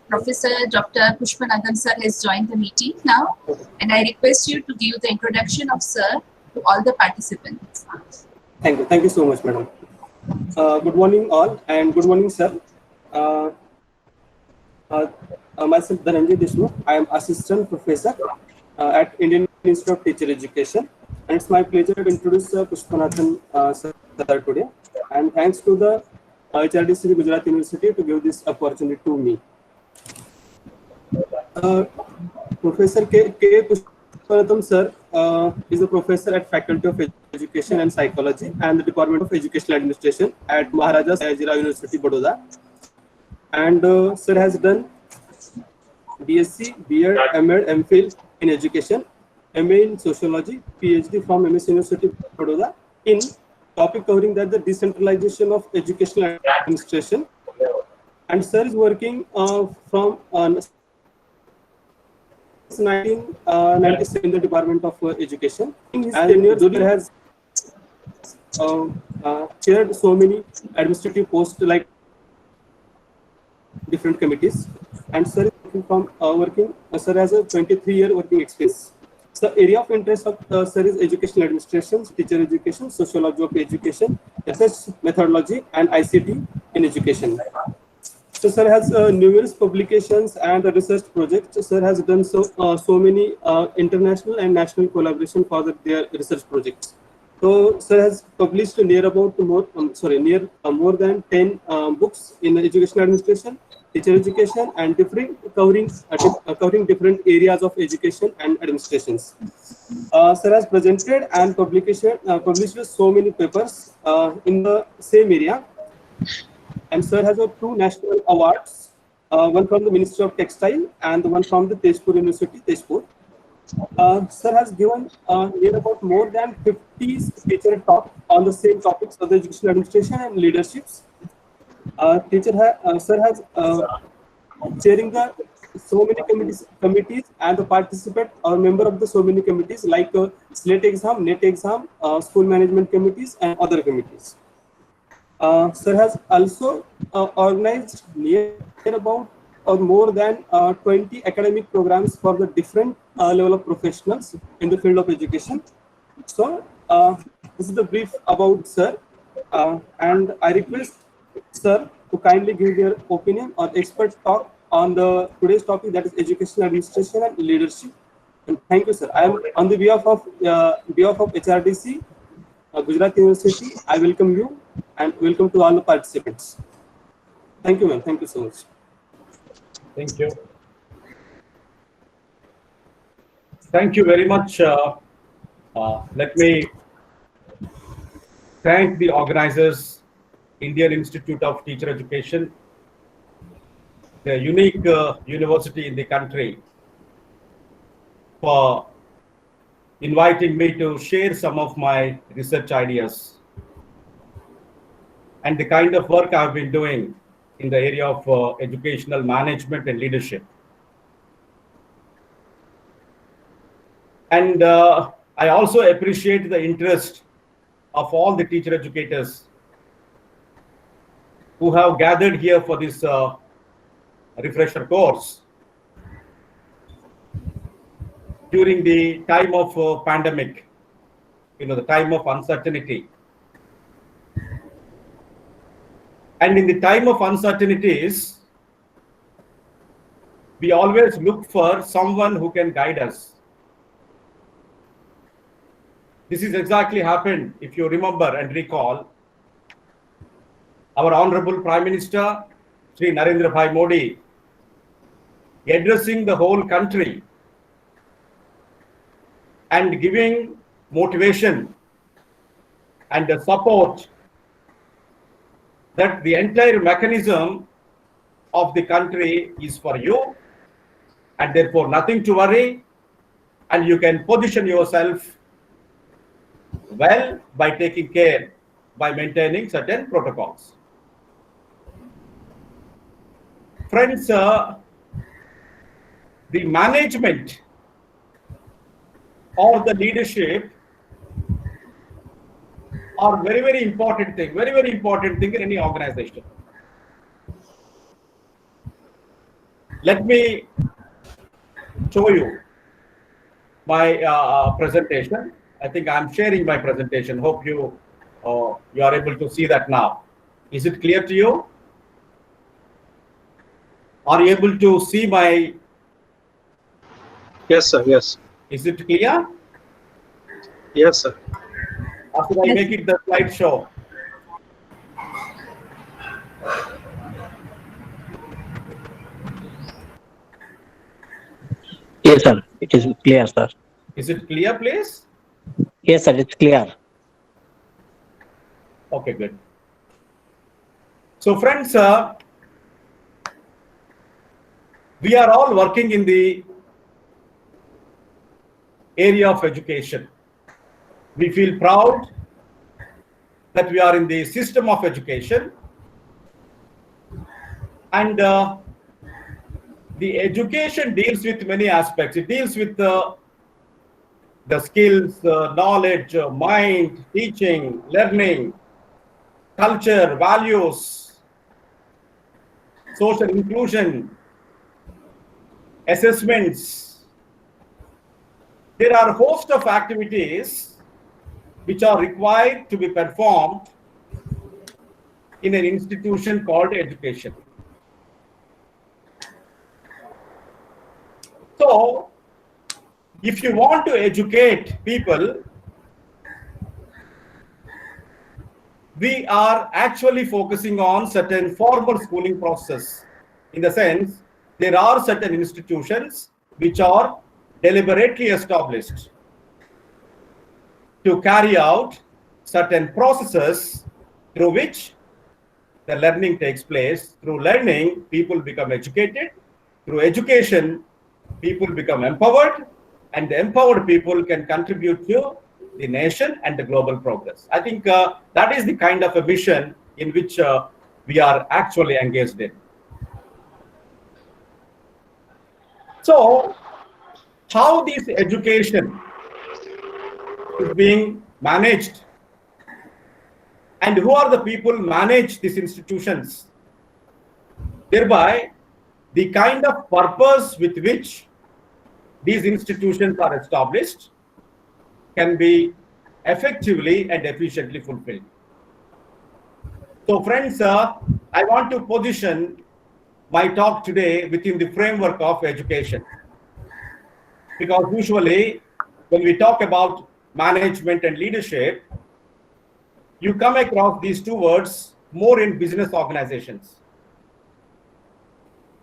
Professor Dr. Pushpanathan sir has joined the meeting now, and I request you to give the introduction of sir to all the participants. Thank you. Thank you so much, madam. Good morning, all, and good morning, sir. Myself, Dhananjay Deshmukh. I am assistant professor at Indian Institute of Teacher Education, and it's my pleasure to introduce Pushpanathan sir today. And thanks to the HRDC Gujarat University to give this opportunity to me. Professor K. Pushpanathan sir is a professor at Faculty of Education and Psychology and the Department of Educational Administration at Maharaja Sayajirao University, Baroda. And sir has done BSc, B.Ed, M.Ed, M.Phil in Education, MA in Sociology, PhD from MS University, Baroda, in topic covering that the decentralization of educational administration. And sir is working from 1997 in the Department of Education. In his tenure, Zuri has chaired so many administrative posts like different committees, and sir is working sir has a 23-year working experience. The area of interest of sir is educational administration, teacher education, sociology of education, research methodology, and ICT in education. So sir has numerous publications and research projects. Sir has done so many international and national collaboration for their research projects. So sir has published near about more than 10 books in educational administration, teacher education, and covering different areas of education and administrations. Sir has presented and published so many papers in the same area. And sir has 2 national awards, one from the Ministry of Textile and the one from the Tezpur University, Tezpur. Sir has given near about more than 50 teacher talks on the same topics of the educational administration and leaderships. Sir has chairing the so many committees and the participant or member of the so many committees like SLATE exam, NET exam, school management committees, and other committees. Sir has also organized near about or more than 20 academic programs for the different level of professionals in the field of education. So this is the brief about sir, and I request sir to kindly give their opinion or expert talk on the today's topic, that is educational administration and leadership. And thank you, sir. I am on the behalf of HRDC Gujarat University. I welcome you and welcome to all the participants. Thank you, ma'am. Thank you so much. Thank you. Thank you very much. Let me thank the organizers, Indian Institute of Teacher Education, the unique university in the country, for inviting me to share some of my research ideas and the kind of work I've been doing in the area of educational management and leadership. And I also appreciate the interest of all the teacher educators who have gathered here for this refresher course during the time of pandemic, the time of uncertainty. And in the time of uncertainties, we always look for someone who can guide us. This is exactly happened, if you remember and recall, our Honorable Prime Minister, Sri Narendra Bhai Modi, addressing the whole country and giving motivation and the support that the entire mechanism of the country is for you, and therefore nothing to worry, and you can position yourself well by taking care, by maintaining certain protocols. Friends, the management or the leadership are very important thing in any organization. Let me show you my presentation. I think I'm sharing my presentation. Hope you are able to see that now. Is it clear to you? Are you able to see my? Yes, sir. Yes. Is it clear? Yes, sir. Or should I Yes. make it the slideshow? Yes, sir. It is clear, sir. Is it clear, please? Yes, sir. It's clear. Okay, good. So, friends, we are all working in the area of education. We feel proud that we are in the system of education, and the education deals with many aspects. It deals with the skills, knowledge, mind, teaching, learning, culture, values, social inclusion, assessments. There are a host of activities which are required to be performed in an institution called education. So, if you want to educate people, we are actually focusing on certain formal schooling process. In the sense, there are certain institutions which are deliberately established to carry out certain processes through which the learning takes place. Through learning, people become educated. Through education, people become empowered, and the empowered people can contribute to the nation and the global progress. I think that is the kind of a mission in which we are actually engaged in. So, how this education is being managed, and who are the people manage these institutions? Thereby, the kind of purpose with which these institutions are established can be effectively and efficiently fulfilled. So, friends, I want to position my talk today within the framework of education, because usually when we talk about management and leadership, you come across these two words more in business organizations.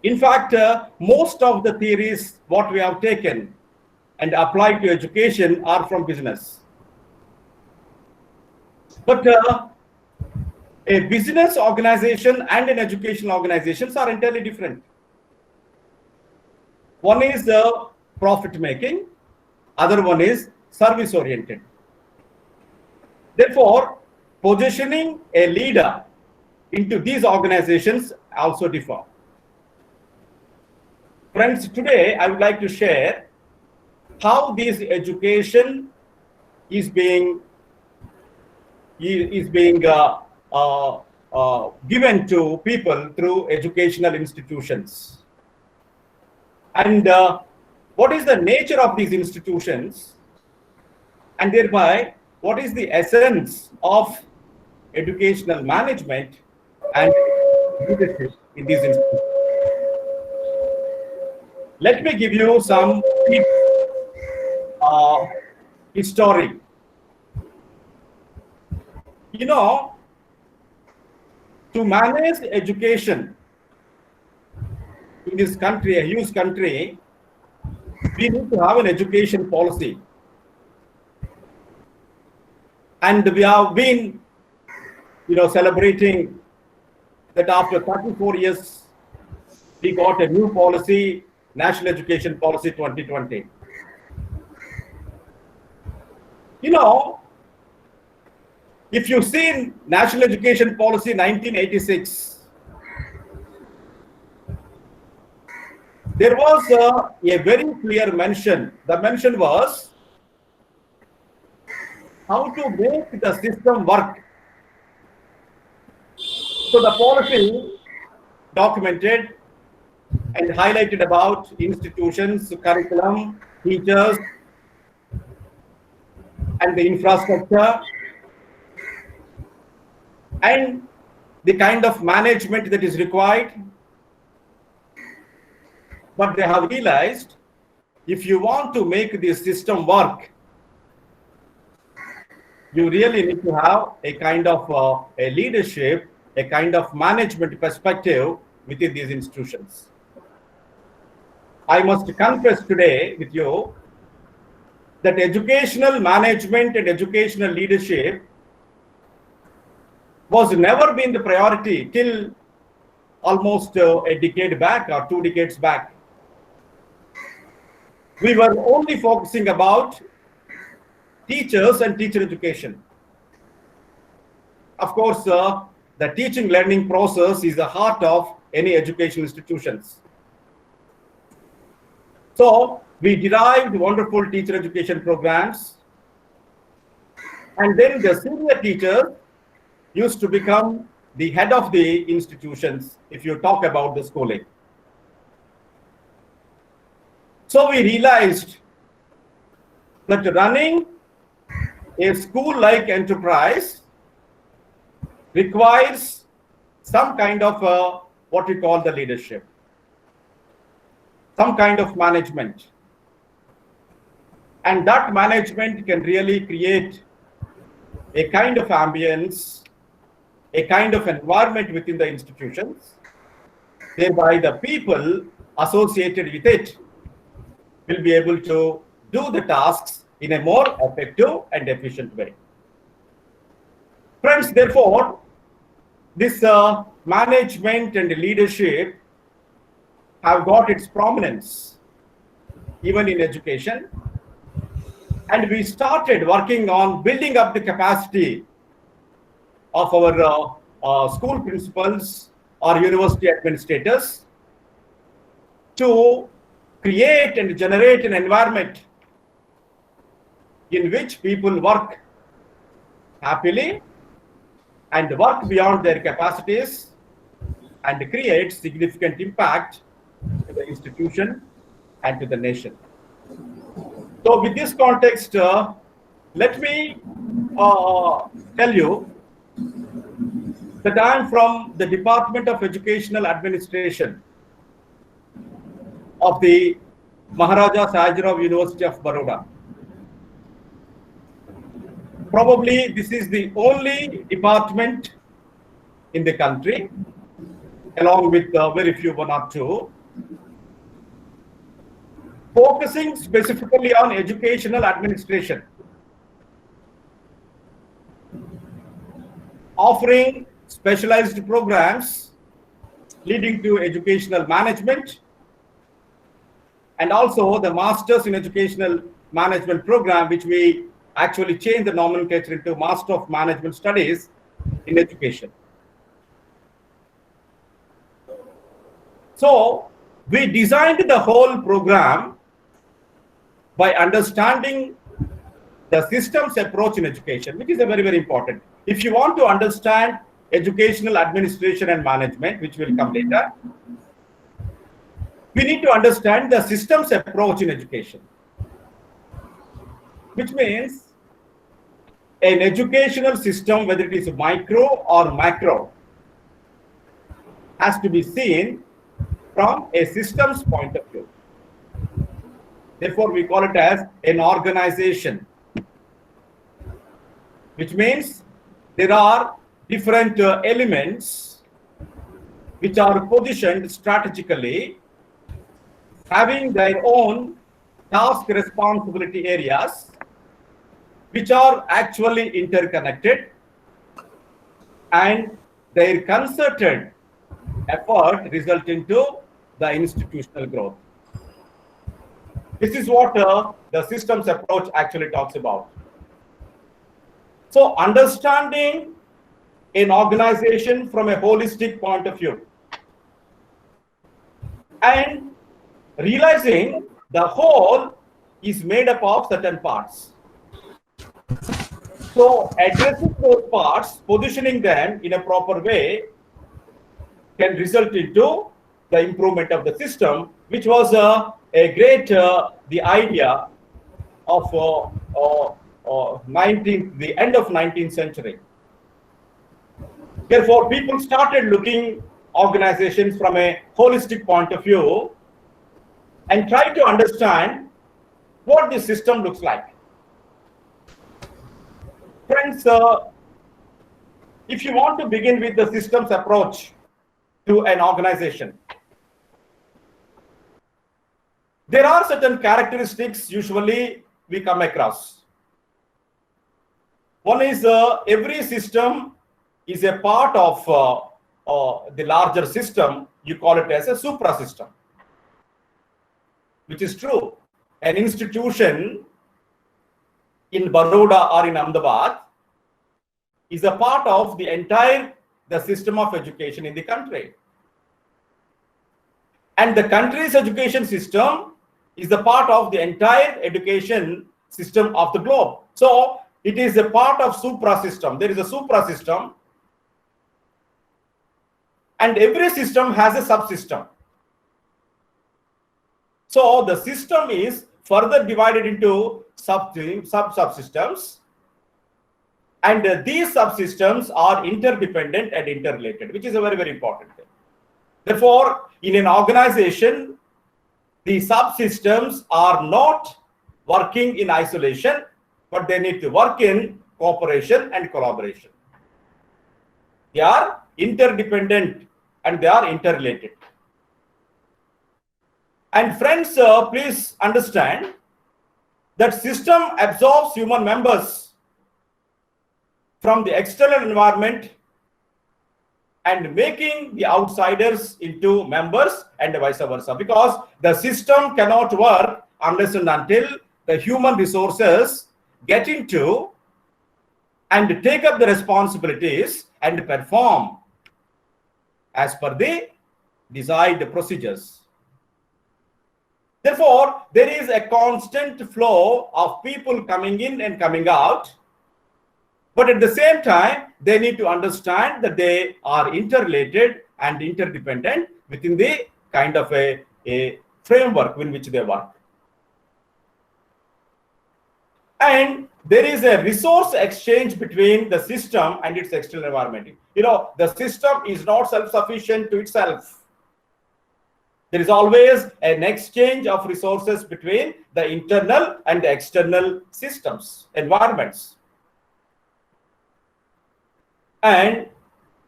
In fact, most of the theories what we have taken and applied to education are from business. But a business organization and an educational organizations are entirely different. One is profit making, other one is service oriented. Therefore, positioning a leader into these organizations also differ. Friends, today I would like to share how this education is being given to people through educational institutions, and what is the nature of these institutions, and thereby what is the essence of educational management and leadership in these institutions. Let me give you some history. You know, to manage education in this country, a huge country, we need to have an education policy. And we have been, celebrating that after 34 years, we got a new policy, National Education Policy 2020. If you've seen National Education Policy 1986, there was a very clear mention. The mention was how to make the system work. So the policy documented and highlighted about institutions, curriculum, teachers, and the infrastructure, and the kind of management that is required. But they have realized if you want to make this system work, you really need to have a kind of a leadership, a kind of management perspective within these institutions. I must confess today with you that educational management and educational leadership was never been the priority till almost a decade back or 2 decades back. We were only focusing about teachers and teacher education. Of course, the teaching learning process is the heart of any educational institutions. So we derived wonderful teacher education programs, and then the senior teachers used to become the head of the institutions if you talk about the schooling. So we realized that running a school-like enterprise requires some kind of what we call the leadership, some kind of management. And that management can really create a kind of ambience, a kind of environment within the institutions, thereby the people associated with it will be able to do the tasks in a more effective and efficient way. Friends, therefore, this management and leadership have got its prominence even in education. And we started working on building up the capacity of our school principals or university administrators to create and generate an environment in which people work happily and work beyond their capacities and create significant impact to the institution and to the nation. So with this context, let me tell you that I am from the Department of Educational Administration of the Maharaja Sayajirao University of Baroda. Probably this is the only department in the country, along with very few, 1 or 2, focusing specifically on educational administration, offering specialized programs leading to educational management, and also the Masters in Educational Management program, which we actually changed the nomenclature into Master of Management Studies in Education. So we designed the whole program by understanding the systems approach in education, which is a very, very important. If you want to understand educational administration and management, which will come later, we need to understand the systems approach in education, which means an educational system, whether it is micro or macro, has to be seen from a systems point of view. Therefore, we call it as an organization, which means there are different elements which are positioned strategically, having their own task responsibility areas, which are actually interconnected, and their concerted effort result into the institutional growth. This is what the systems approach actually talks about. So understanding an organization from a holistic point of view and realizing the whole is made up of certain parts. So addressing those parts, positioning them in a proper way can result into the improvement of the system, which was a great the idea of the end of 19th century. Therefore, people started looking organizations from a holistic point of view and try to understand what the system looks like. Friends, if you want to begin with the systems approach to an organization, there are certain characteristics usually we come across. One is every system is a part of the larger system. You call it as a supra system, which is true. An institution in Baroda or in Ahmedabad is a part of the system of education in the country. And the country's education system is a part of the entire education system of the globe. So it is a part of supra system. There is a supra system, and every system has a subsystem. So the system is further divided into subsystems, and these subsystems are interdependent and interrelated, which is a very, very important thing. Therefore, in an organization, the subsystems are not working in isolation, but they need to work in cooperation and collaboration. They are interdependent and they are interrelated. And friends, please understand that system absorbs human members from the external environment and making the outsiders into members and vice versa, because the system cannot work unless and until the human resources get into and take up the responsibilities and perform as per the desired procedures. Therefore, there is a constant flow of people coming in and coming out, but at the same time, they need to understand that they are interrelated and interdependent within the kind of a framework in which they work. And there is a resource exchange between the system and its external environment. You know, the system is not self-sufficient to itself. There is always an exchange of resources between the internal and the external systems, environments. And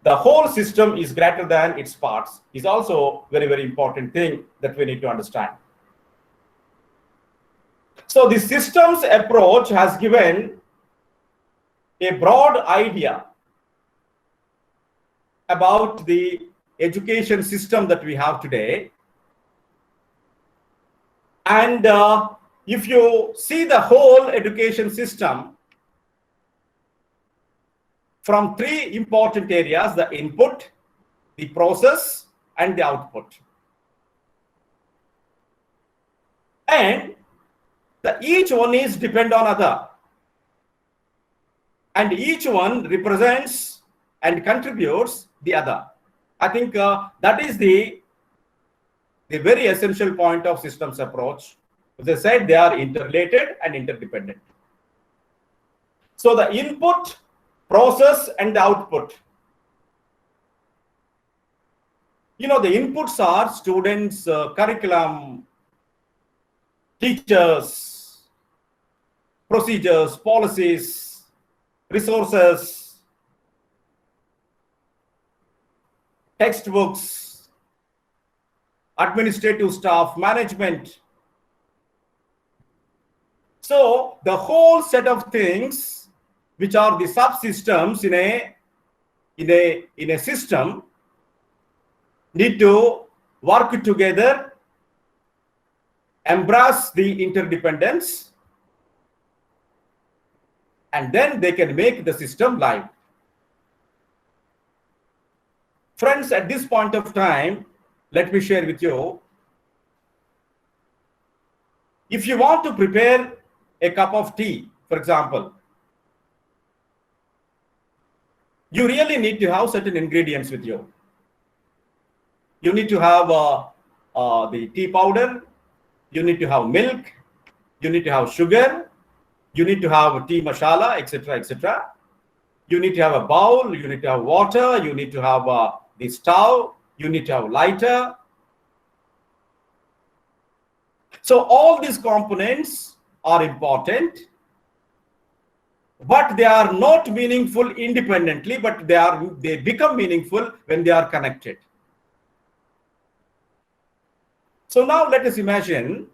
the whole system is greater than its parts is also very, very important thing that we need to understand. So the systems approach has given a broad idea about the education system that we have today. And if you see the whole education system from three important areas: the input, the process, and the output. And each one is depend on other. And each one represents and contributes the other. I think that is the very essential point of systems approach. As I said, they are interrelated and interdependent. So the input, process, and the output. You know, the inputs are students, curriculum, teachers, procedures, policies, resources, textbooks, administrative staff, management. So the whole set of things which are the subsystems in a system need to work together, embrace the interdependence, and then they can make the system live. Friends, at this point of time, let me share with you, if you want to prepare a cup of tea, for example, you really need to have certain ingredients with you. You need to have the tea powder. You need to have milk. You need to have sugar. You need to have tea masala, etc., etc. You need to have a bowl. You need to have water. You need to have the stove. You need to have lighter. So all these components are important, but they are not meaningful independently, but they become meaningful when they are connected. So now let us imagine,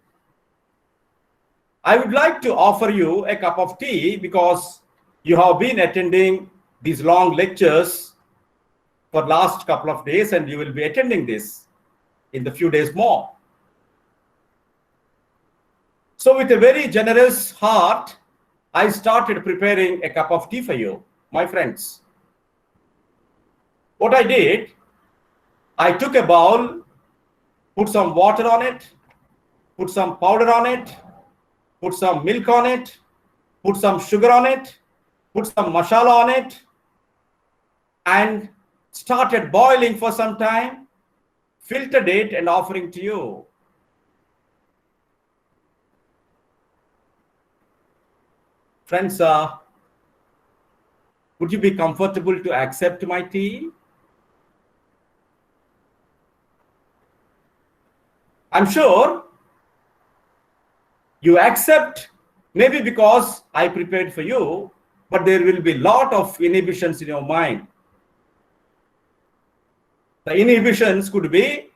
I would like to offer you a cup of tea because you have been attending these long lectures for last couple of days, and you will be attending this in the few days more. So with a very generous heart, I started preparing a cup of tea for you, my friends. What I did, I took a bowl, put some water on it, put some powder on it, put some milk on it, put some sugar on it, put some masala on it, and started boiling for some time, filtered it and offering to you. Friends, would you be comfortable to accept my tea? I'm sure you accept, maybe because I prepared for you, but there will be a lot of inhibitions in your mind. The inhibitions could be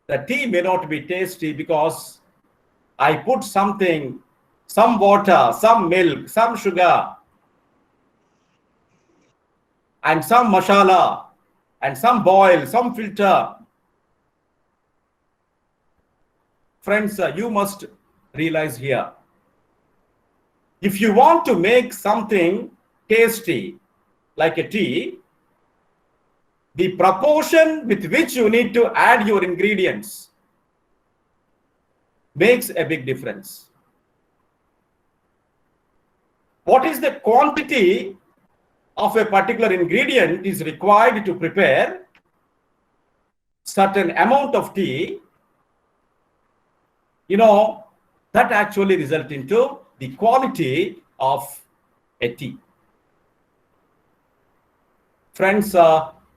the tea may not be tasty because I put something, some water, some milk, some sugar, and some masala, and some boil, some filter. Friends, you must realize here, if you want to make something tasty like a tea, the proportion with which you need to add your ingredients makes a big difference. What is the quantity of a particular ingredient is required to prepare certain amount of tea, that actually results into the quality of a tea. Friends,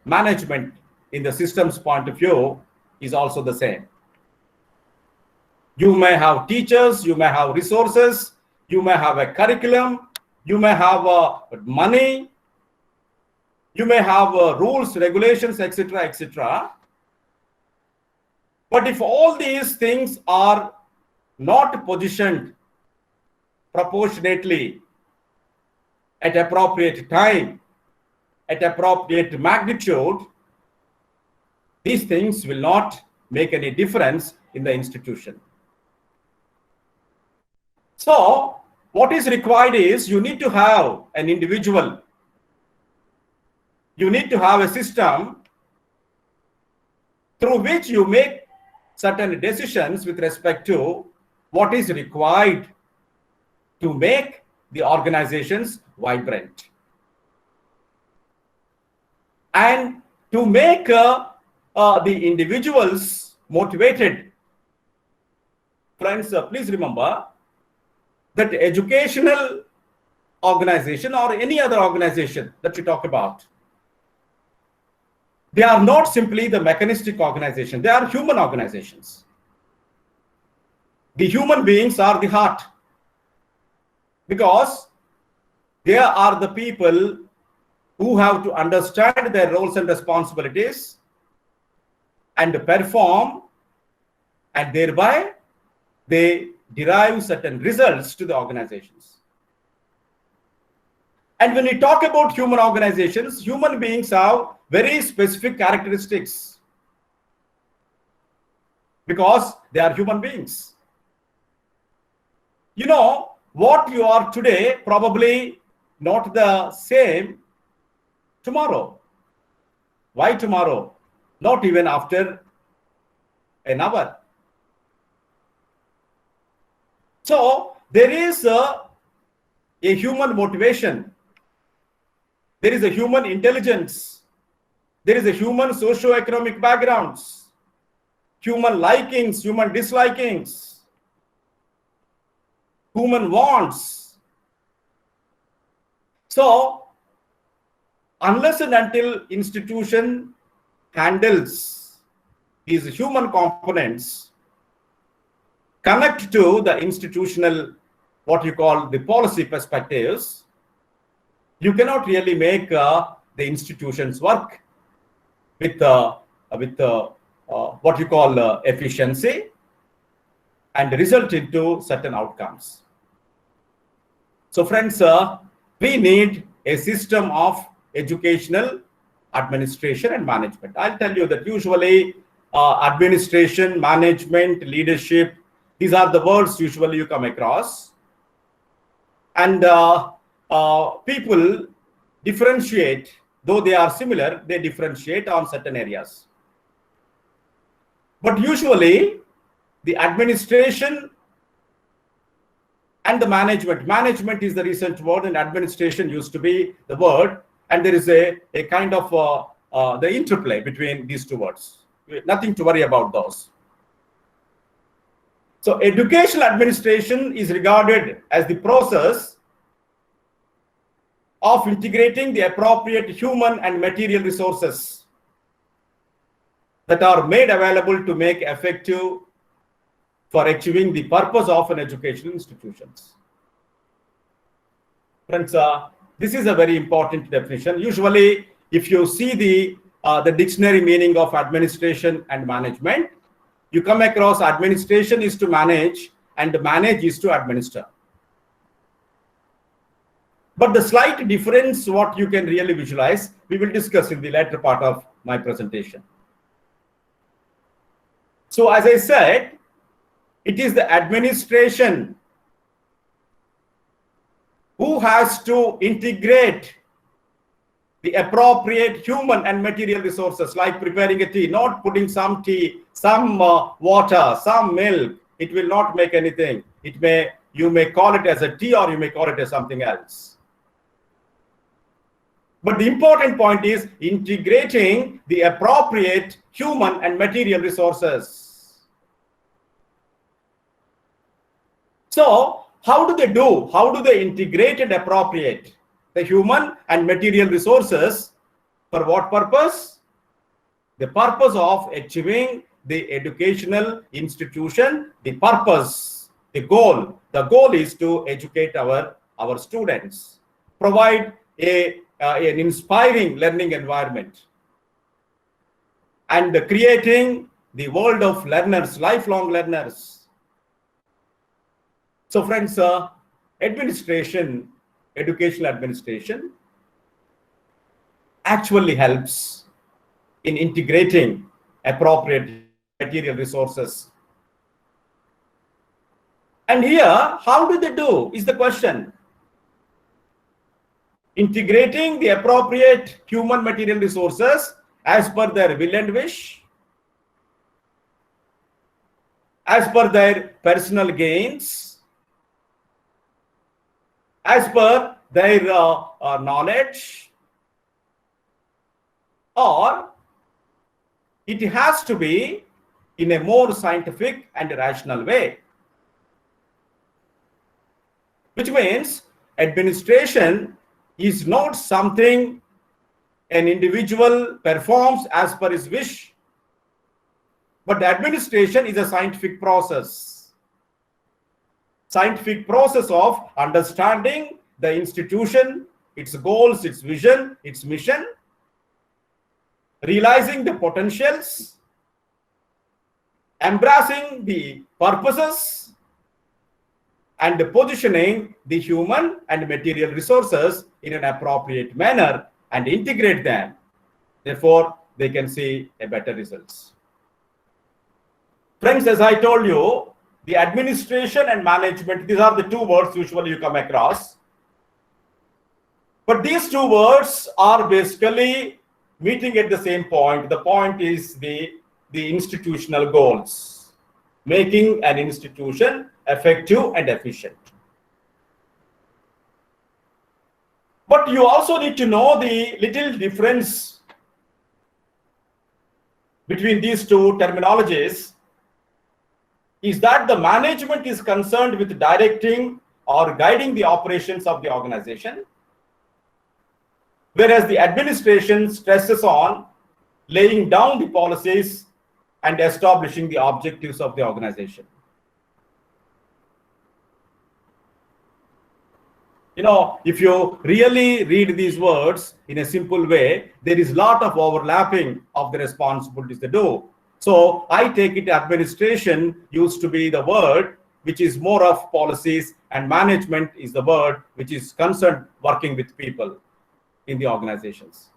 management in the systems point of view is also the same. You may have teachers, you may have resources, you may have a curriculum, you may have money, you may have rules, regulations, etc., etc. But if all these things are not positioned proportionately at appropriate time, at appropriate magnitude, these things will not make any difference in the institution. So what is required is you need to have an individual, you need to have a system through which you make certain decisions with respect to what is required to make the organizations vibrant and to make the individuals motivated. Friends, please remember that educational organization or any other organization that you talk about, they are not simply the mechanistic organization, they are human organizations. The human beings are the heart, because they are the people who have to understand their roles and responsibilities and perform, and thereby they derive certain results to the organizations. And when we talk about human organizations, human beings have very specific characteristics because they are human beings. What you are today, probably not the same tomorrow. Why tomorrow? Not even after an hour. So there is a human motivation. There is a human intelligence. there is a human socio-economic backgrounds, human likings, human dislikings, human wants. So, unless and until institution handles these human components, connect to the institutional, what you call the policy perspectives, you cannot really make the institutions work with what you call efficiency and result into certain outcomes. So friends, we need a system of educational administration and management. I'll tell you that usually administration, management, leadership, these are the words usually you come across. And people differentiate, though they are similar, they differentiate on certain areas. But usually the administration and the management is the recent word, and administration used to be the word, and there is a kind of the interplay between these two words. Nothing to worry about those. So educational administration is regarded as the process of integrating the appropriate human and material resources that are made available to make effective for achieving the purpose of an educational institutions. Friends, this is a very important definition. Usually, if you see the dictionary meaning of administration and management, you come across administration is to manage and manage is to administer. But the slight difference, what you can really visualize, we will discuss in the later part of my presentation. So as I said, it is the administration who has to integrate the appropriate human and material resources, like preparing a tea, not putting some tea, some water, some milk. It will not make anything. You may call it as a tea or you may call it as something else. But the important point is integrating the appropriate human and material resources. So how do they do? How do they integrate and appropriate the human and material resources? For what purpose? The purpose of achieving the educational institution, the purpose, the goal. The goal is to educate our students, provide an inspiring learning environment, and creating the world of learners, lifelong learners. So friends, administration, educational administration actually helps in integrating appropriate material resources. And here, how do they do is the question. Integrating the appropriate human material resources as per their will and wish, as per their personal gains, as per their knowledge, or it has to be in a more scientific and rational way. Which means administration is not something an individual performs as per his wish, but the administration is a scientific process. Scientific process of understanding the institution, its goals, its vision, its mission, realizing the potentials, embracing the purposes, and positioning the human and material resources in an appropriate manner and integrate them. Therefore, they can see a better results. Friends, as I told you, the administration and management, these are the two words usually you come across. But these two words are basically meeting at the same point. The point is the institutional goals, making an institution effective and efficient. But you also need to know the little difference between these two terminologies is that the management is concerned with directing or guiding the operations of the organization, whereas the administration stresses on laying down the policies and establishing the objectives of the organization. If you really read these words in a simple way, there is a lot of overlapping of the responsibilities they do. So I take it administration used to be the word which is more of policies, and management is the word which is concerned working with people in the organizations.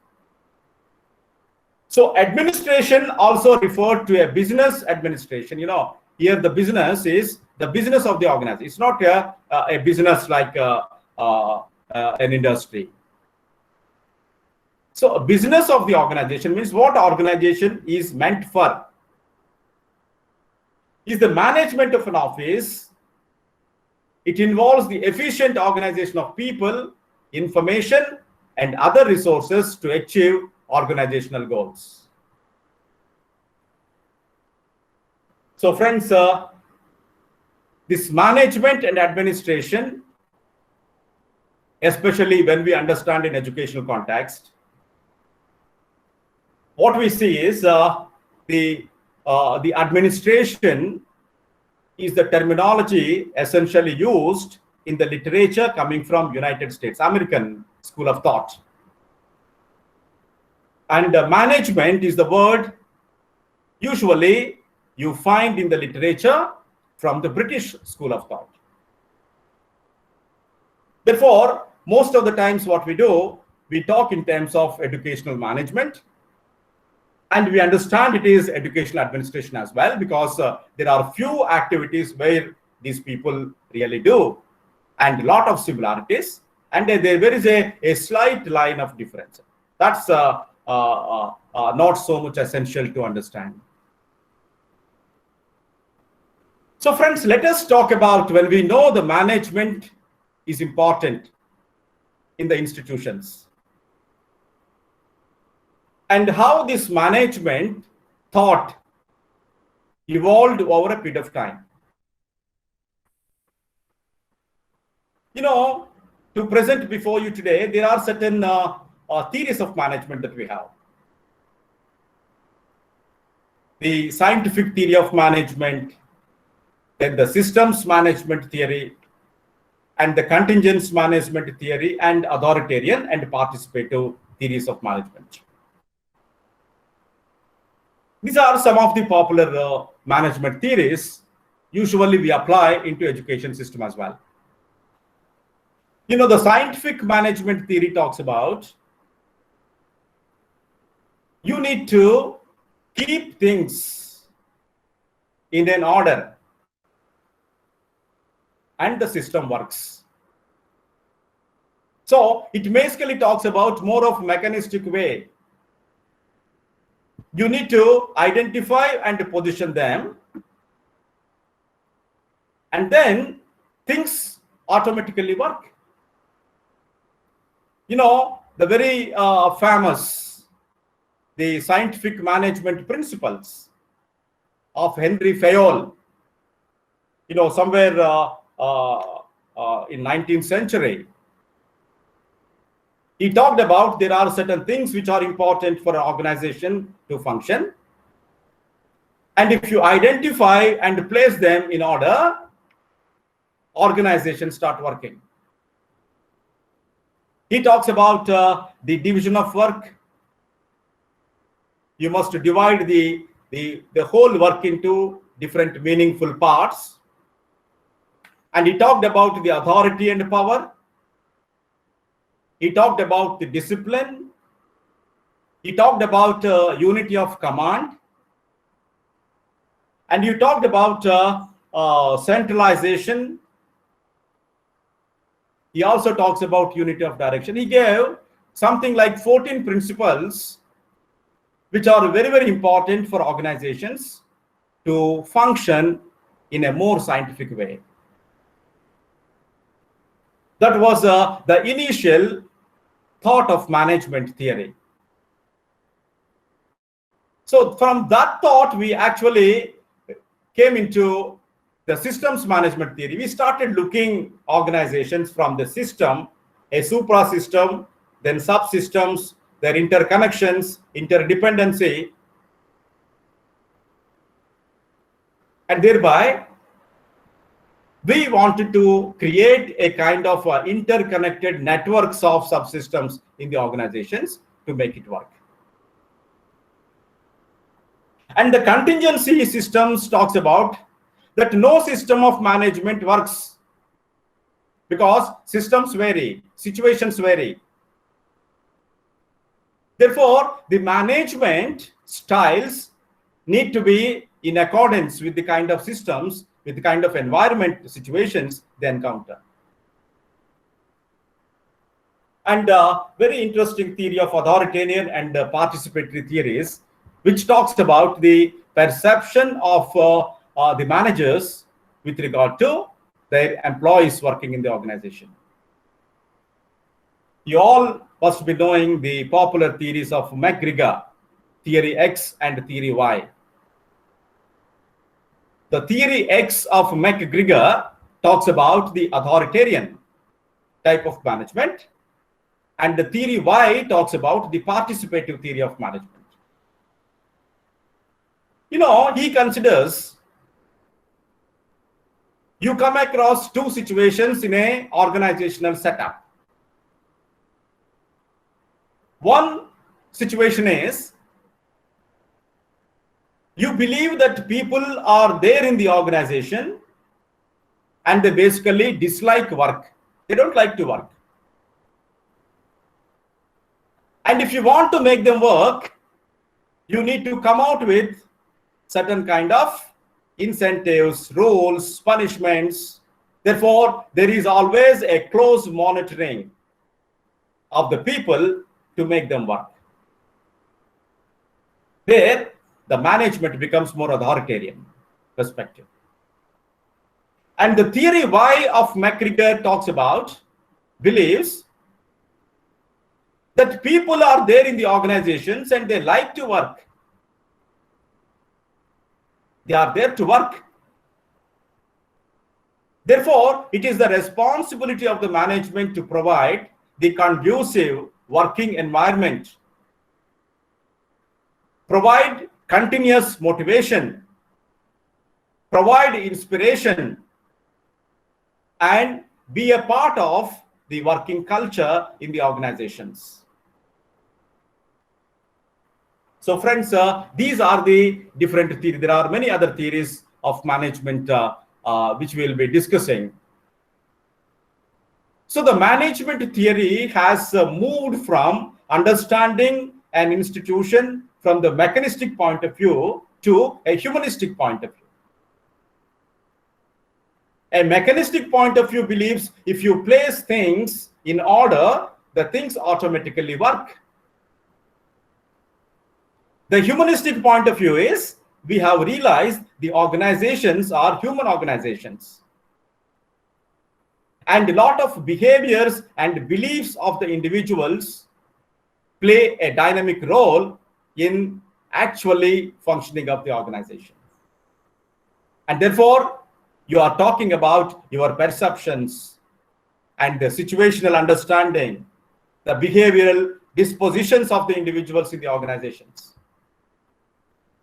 So administration also referred to a business administration. Here the business is the business of the organization. It's not a business like an industry. So a business of the organization means what organization is meant for. Is the management of an office. It involves the efficient organization of people, information, and other resources to achieve organizational goals. So friends, this management and administration, especially when we understand in educational context, what we see is the administration is the terminology essentially used in the literature coming from United States, American school of thought. And management is the word usually you find in the literature from the British school of thought. Therefore, most of the times what we do, we talk in terms of educational management, and we understand it is educational administration as well, because there are few activities where these people really do, and a lot of similarities, and there is a slight line of difference. That's not so much essential to understand. So friends, let us talk about when we know the management is important in the institutions, and how this management thought evolved over a period of time. To present before you today, there are certain theories of management that we have. The scientific theory of management, then the systems management theory, and the contingent management theory, and authoritarian and participative theories of management. These are some of the popular management theories. Usually we apply into education system as well. The scientific management theory talks about you need to keep things in an order and the system works. So it basically talks about more of mechanistic way. You need to identify and position them, and then things automatically work. The very famous, the scientific management principles of Henry Fayol, somewhere in 19th century, he talked about there are certain things which are important for an organization to function. And if you identify and place them in order, organizations start working. He talks about the division of work. You must divide the whole work into different meaningful parts. And he talked about the authority and power. He talked about the discipline. He talked about unity of command. And you talked about centralization. He also talks about unity of direction. He gave something like 14 principles which are very, very important for organizations to function in a more scientific way. That was the initial thought of management theory. So from that thought, we actually came into the systems management theory. We started looking organizations from the system, a supra system, then subsystems, their interconnections, interdependency, and thereby we wanted to create a kind of interconnected networks of subsystems in the organizations to make it work. And the contingency systems talks about that no system of management works because systems vary, situations vary. Therefore, the management styles need to be in accordance with the kind of systems, with the kind of environment situations they encounter. And very interesting theory of authoritarian and participatory theories, which talks about the perception of the managers with regard to their employees working in the organization. You all must be knowing the popular theories of McGregor, theory X and theory Y. The theory X of McGregor talks about the authoritarian type of management, and the theory Y talks about the participative theory of management. You know, he considers you come across two situations in a organizational setup. One situation is you believe that people are there in the organization and they basically dislike work. They don't like to work. And if you want to make them work, you need to come out with certain kind of incentives, rules, punishments. Therefore, there is always a close monitoring of the people to make them work. There, the management becomes more authoritarian perspective. And the theory Y of McGregor talks about, believes that people are there in the organizations and they like to work. They are there to work. Therefore, it is the responsibility of the management to provide the conducive working environment, provide continuous motivation, provide inspiration, and be a part of the working culture in the organizations. So friends, these are the different theories. There are many other theories of management which we will be discussing. So the management theory has moved from understanding an institution from the mechanistic point of view to a humanistic point of view. A mechanistic point of view believes if you place things in order, the things automatically work. The humanistic point of view is we have realized the organizations are human organizations. And a lot of behaviors and beliefs of the individuals play a dynamic role in actually functioning of the organization. And therefore, you are talking about your perceptions and the situational understanding, the behavioral dispositions of the individuals in the organizations.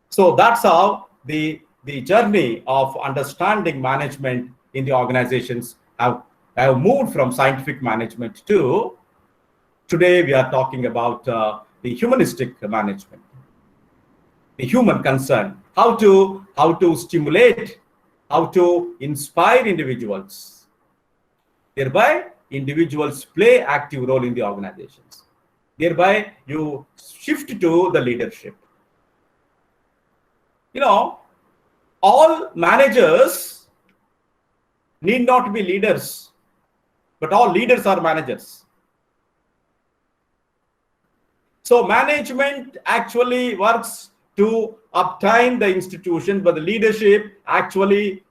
So that's how the journey of understanding management in the organizations have moved from scientific management to today we are talking about the humanistic management, the human concern, how to stimulate, how to inspire individuals. Thereby, individuals play active role in the organizations. Thereby, you shift to the leadership. You know, all managers need not be leaders, but all leaders are managers. So management actually works to obtain the institution, but the leadership actually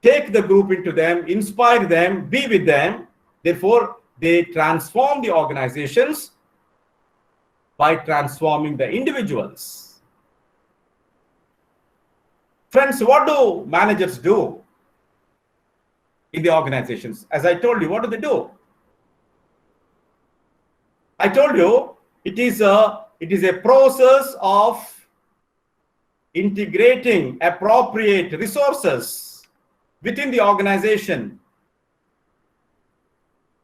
take the group into them, inspire them, be with them. Therefore, they transform the organizations by transforming the individuals. Friends, what do managers do in the organizations? As I told you, what do they do? I told you it is a process of integrating appropriate resources within the organization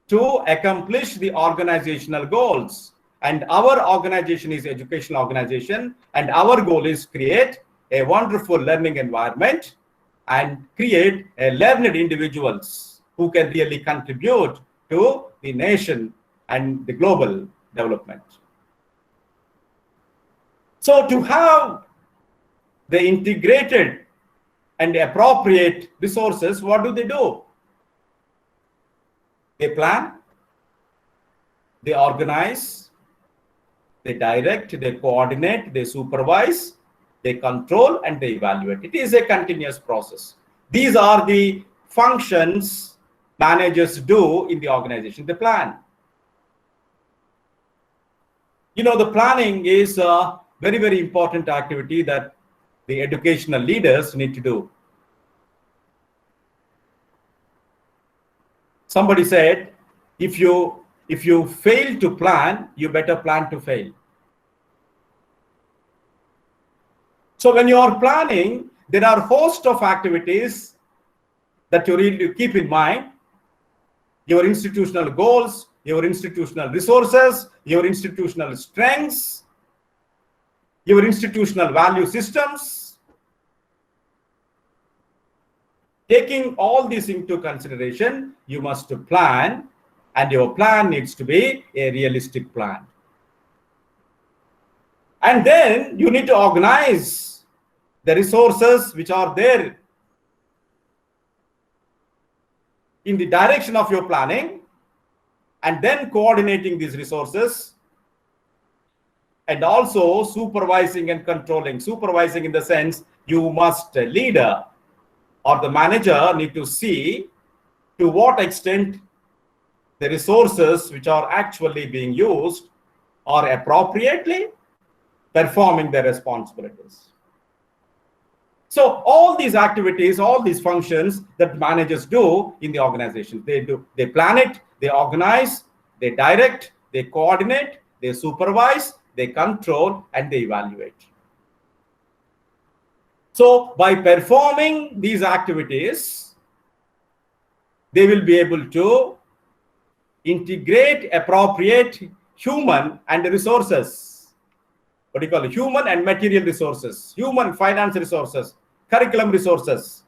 to accomplish the organizational goals. And our organization is educational organization, and our goal is create a wonderful learning environment and create a learned individuals who can really contribute to the nation and the global development. So to have the integrated and appropriate resources, what do? They plan, they organize, they direct, they coordinate, they supervise, they control, and they evaluate. It is a continuous process. These are the functions managers do in the organization. They plan. You know, the planning is a very, very important activity that the educational leaders need to do. Somebody said, if you fail to plan, you better plan to fail. So when you are planning, there are a host of activities that you need to keep in mind. Your institutional goals, your institutional resources, your institutional strengths, your institutional value systems. Taking all this into consideration, you must plan, and your plan needs to be a realistic plan. And then you need to organize the resources which are there in the direction of your planning, and then coordinating these resources, and also supervising and controlling. Supervising in the sense you must, a leader or the manager need to see to what extent the resources which are actually being used are appropriately performing their responsibilities. So all these activities, all these functions that managers do in the organization, they plan it, they organize, they direct, they coordinate, they supervise, they control, and they evaluate. So by performing these activities, they will be able to integrate appropriate human and resources. What do you call it? Human and material resources, human finance resources, curriculum resources,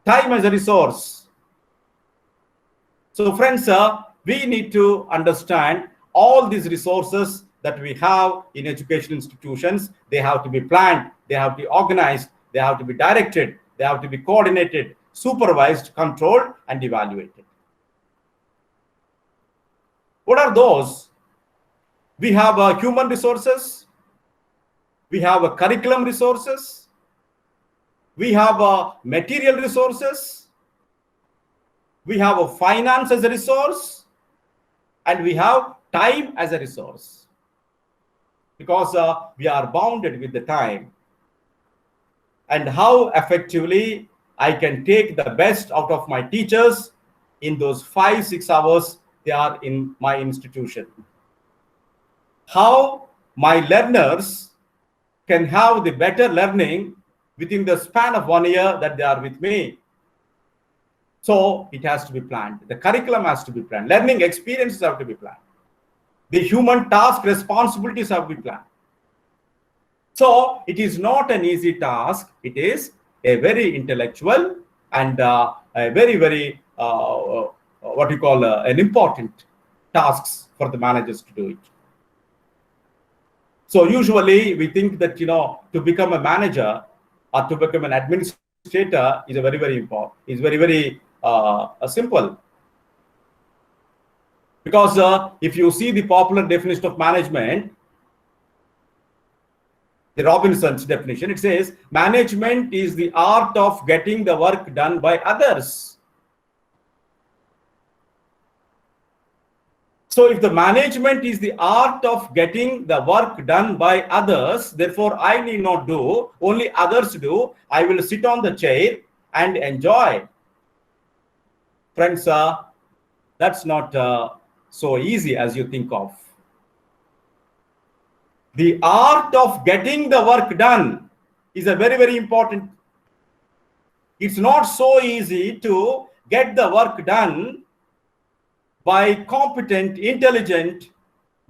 time as a resource. So friends, we need to understand all these resources that we have in education institutions. They have to be planned, they have to be organized, they have to be directed, they have to be coordinated, supervised, controlled, and evaluated. What are those? We have human resources, we have curriculum resources, we have material resources, we have finance as a resource, and we have time as a resource. Because we are bounded with the time, and how effectively I can take the best out of my teachers in those 5-6 hours they are in my institution. How my learners can have the better learning within the span of 1 year that they are with me. So it has to be planned. The curriculum has to be planned. Learning experiences have to be planned. The human task responsibilities have to be planned. So it is not an easy task. It is a very intellectual and a very, very, what you call an important tasks for the managers to do it. So usually we think that, you know, to become a manager or to become an administrator is a very, very important, is very, very simple. Because if you see the popular definition of management, the Robinson's definition, it says management is the art of getting the work done by others. So if the management is the art of getting the work done by others, therefore I need not do, only others do, I will sit on the chair and enjoy. Friends, that's not so easy as you think of. The art of getting the work done is a very, very important. It's not so easy to get the work done by competent, intelligent,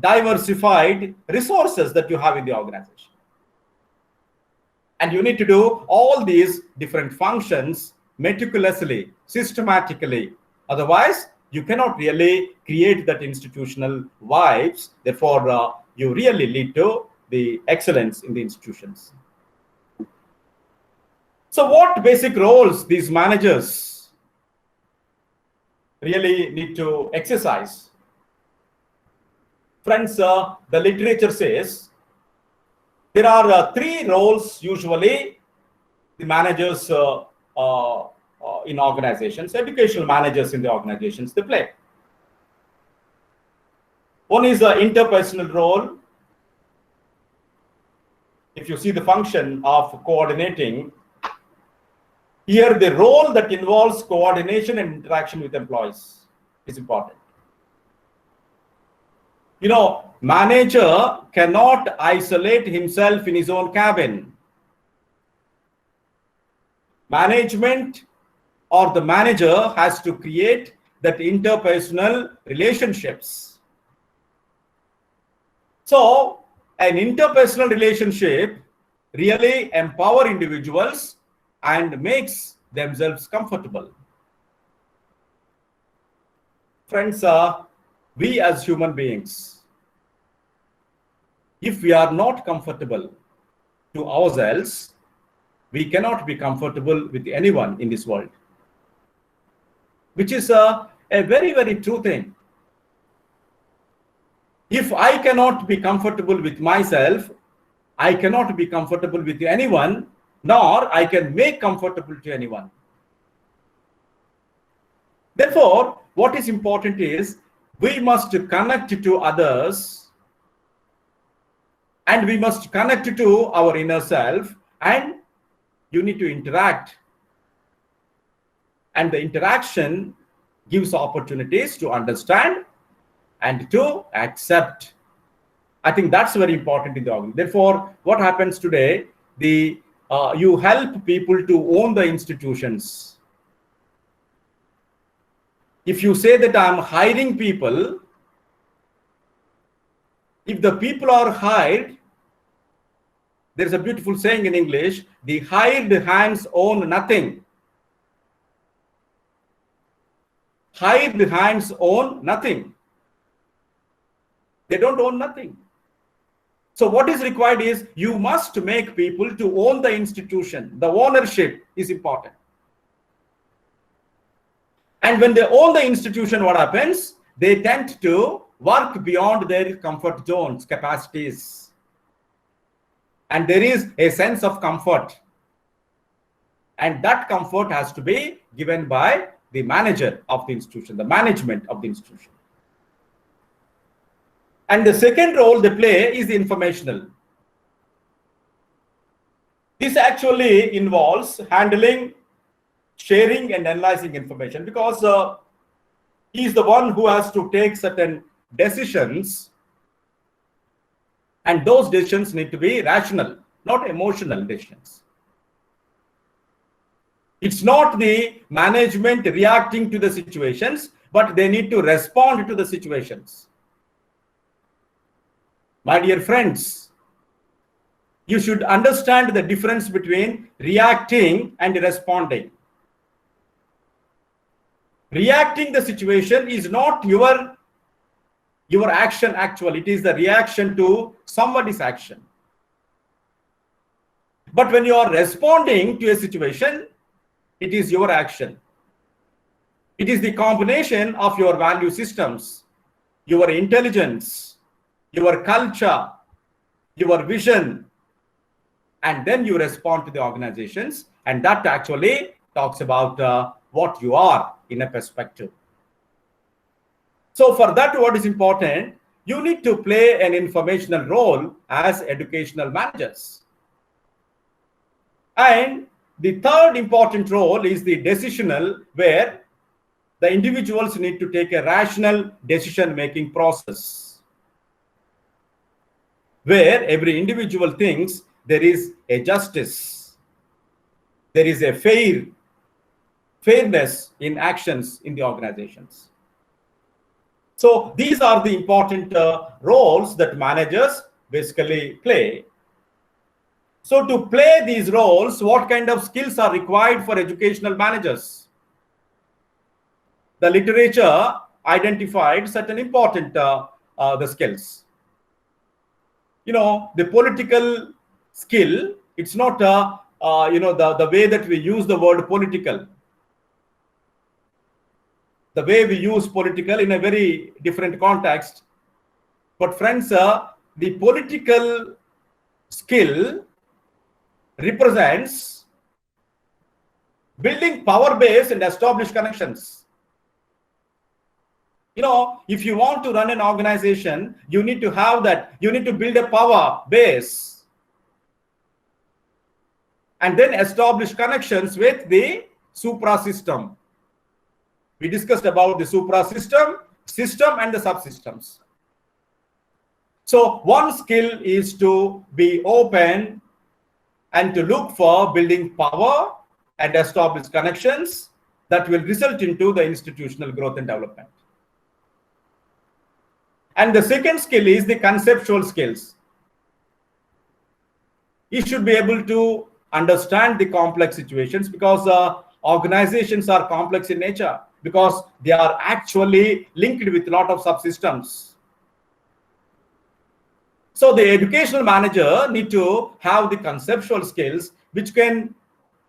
diversified resources that you have in the organization. And you need to do all these different functions meticulously, systematically. Otherwise, you cannot really create that institutional vibes. Therefore, you really lead to the excellence in the institutions. So what basic roles these managers really need to exercise? Friends, the literature says there are 3 roles usually the managers in organizations, educational managers in the organizations, they play. One is the interpersonal role. If you see the function of coordinating, here the role that involves coordination and interaction with employees is important. You know, manager cannot isolate himself in his own cabin. Management or the manager has to create that interpersonal relationships. So an interpersonal relationship really empower individuals and makes themselves comfortable. Friends, we as human beings, if we are not comfortable to ourselves, we cannot be comfortable with anyone in this world, which is a very, very true thing. If I cannot be comfortable with myself, I cannot be comfortable with anyone, nor I can make comfortable to anyone. Therefore, what is important is we must connect to others and we must connect to our inner self, and you need to interact. And the interaction gives opportunities to understand and to accept. I think that's very important in the organization. Therefore, what happens today, you help people to own the institutions. If you say that I'm hiring people, if the people are hired, there's a beautiful saying in English, the hired hands own nothing. Hired hands own nothing. They don't own nothing. So what is required is you must make people to own the institution. The ownership is important. And when they own the institution, what happens? They tend to work beyond their comfort zones, capacities. And there is a sense of comfort. And that comfort has to be given by the manager of the institution, the management of the institution. And the second role they play is the informational. This actually involves handling, sharing, and analyzing information, because he is the one who has to take certain decisions, and those decisions need to be rational, not emotional decisions. It's not the management reacting to the situations, but they need to respond to the situations. My dear friends, you should understand the difference between reacting and responding. Reacting the situation is not your action actually, it is the reaction to somebody's action. But when you are responding to a situation, it is your action. It is the combination of your value systems, your intelligence, your culture, your vision, and then you respond to the organizations, and that actually talks about what you are in a perspective. So for that, what is important? You need to play an informational role as educational managers. And the third important role is the decisional, where the individuals need to take a rational decision-making process, where every individual thinks there is a justice, there is a fairness in actions in the organizations. So these are the important roles that managers basically play. So to play these roles, what kind of skills are required for educational managers? The literature identified certain important the skills. You know, the political skill, it's not the way that we use the word political. The way we use political in a very different context. But friends, the political skill represents building power base and establish connections. You know, if you want to run an organization, you need to have that. You need to build a power base and then establish connections with the supra system. We discussed about the supra system and the subsystems. So one skill is to be open and to look for building power and establish connections that will result into the institutional growth and development. And the second skill is the conceptual skills. You should be able to understand the complex situations, because organizations are complex in nature, because they are actually linked with a lot of subsystems. So the educational manager need to have the conceptual skills which can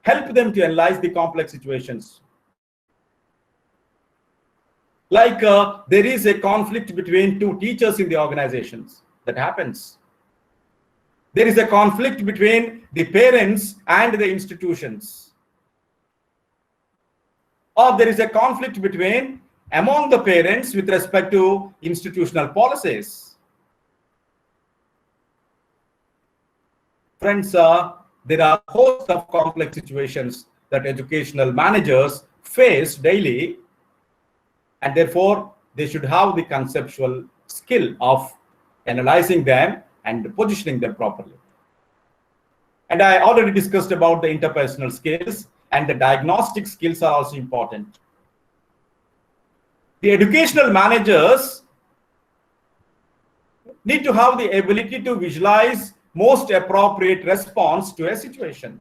help them to analyze the complex situations. Like there is a conflict between two teachers in the organizations. That happens. There is a conflict between the parents and the institutions. Or there is a conflict among the parents with respect to institutional policies. Friends, there are a host of complex situations that educational managers face daily, and therefore they should have the conceptual skill of analyzing them and positioning them properly. And I already discussed about the interpersonal skills, and the diagnostic skills are also important. The educational managers need to have the ability to visualize most appropriate response to a situation,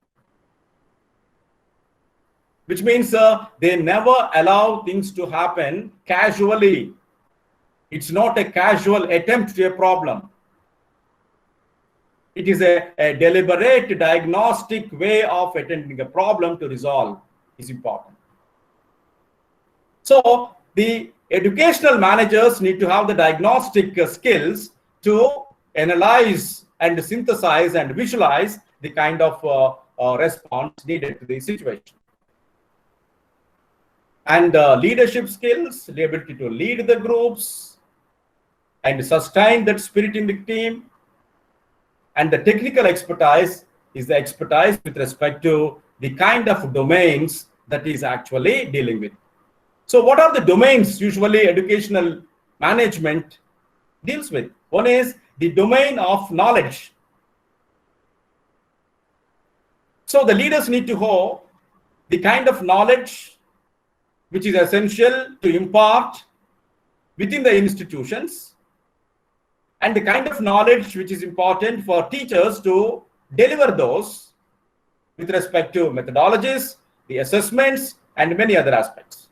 which means they never allow things to happen casually. It's not a casual attempt to a problem. It is a deliberate diagnostic way of attending a problem to resolve is important. So the educational managers need to have the diagnostic skills to analyze and synthesize and visualize the kind of response needed to the situation. And leadership skills, the ability to lead the groups and sustain that spirit in the team. And the technical expertise is the expertise with respect to the kind of domains that is actually dealing with. So what are the domains usually educational management deals with? One is the domain of knowledge. So the leaders need to have the kind of knowledge which is essential to impart within the institutions, and the kind of knowledge which is important for teachers to deliver those with respect to methodologies, the assessments, and many other aspects.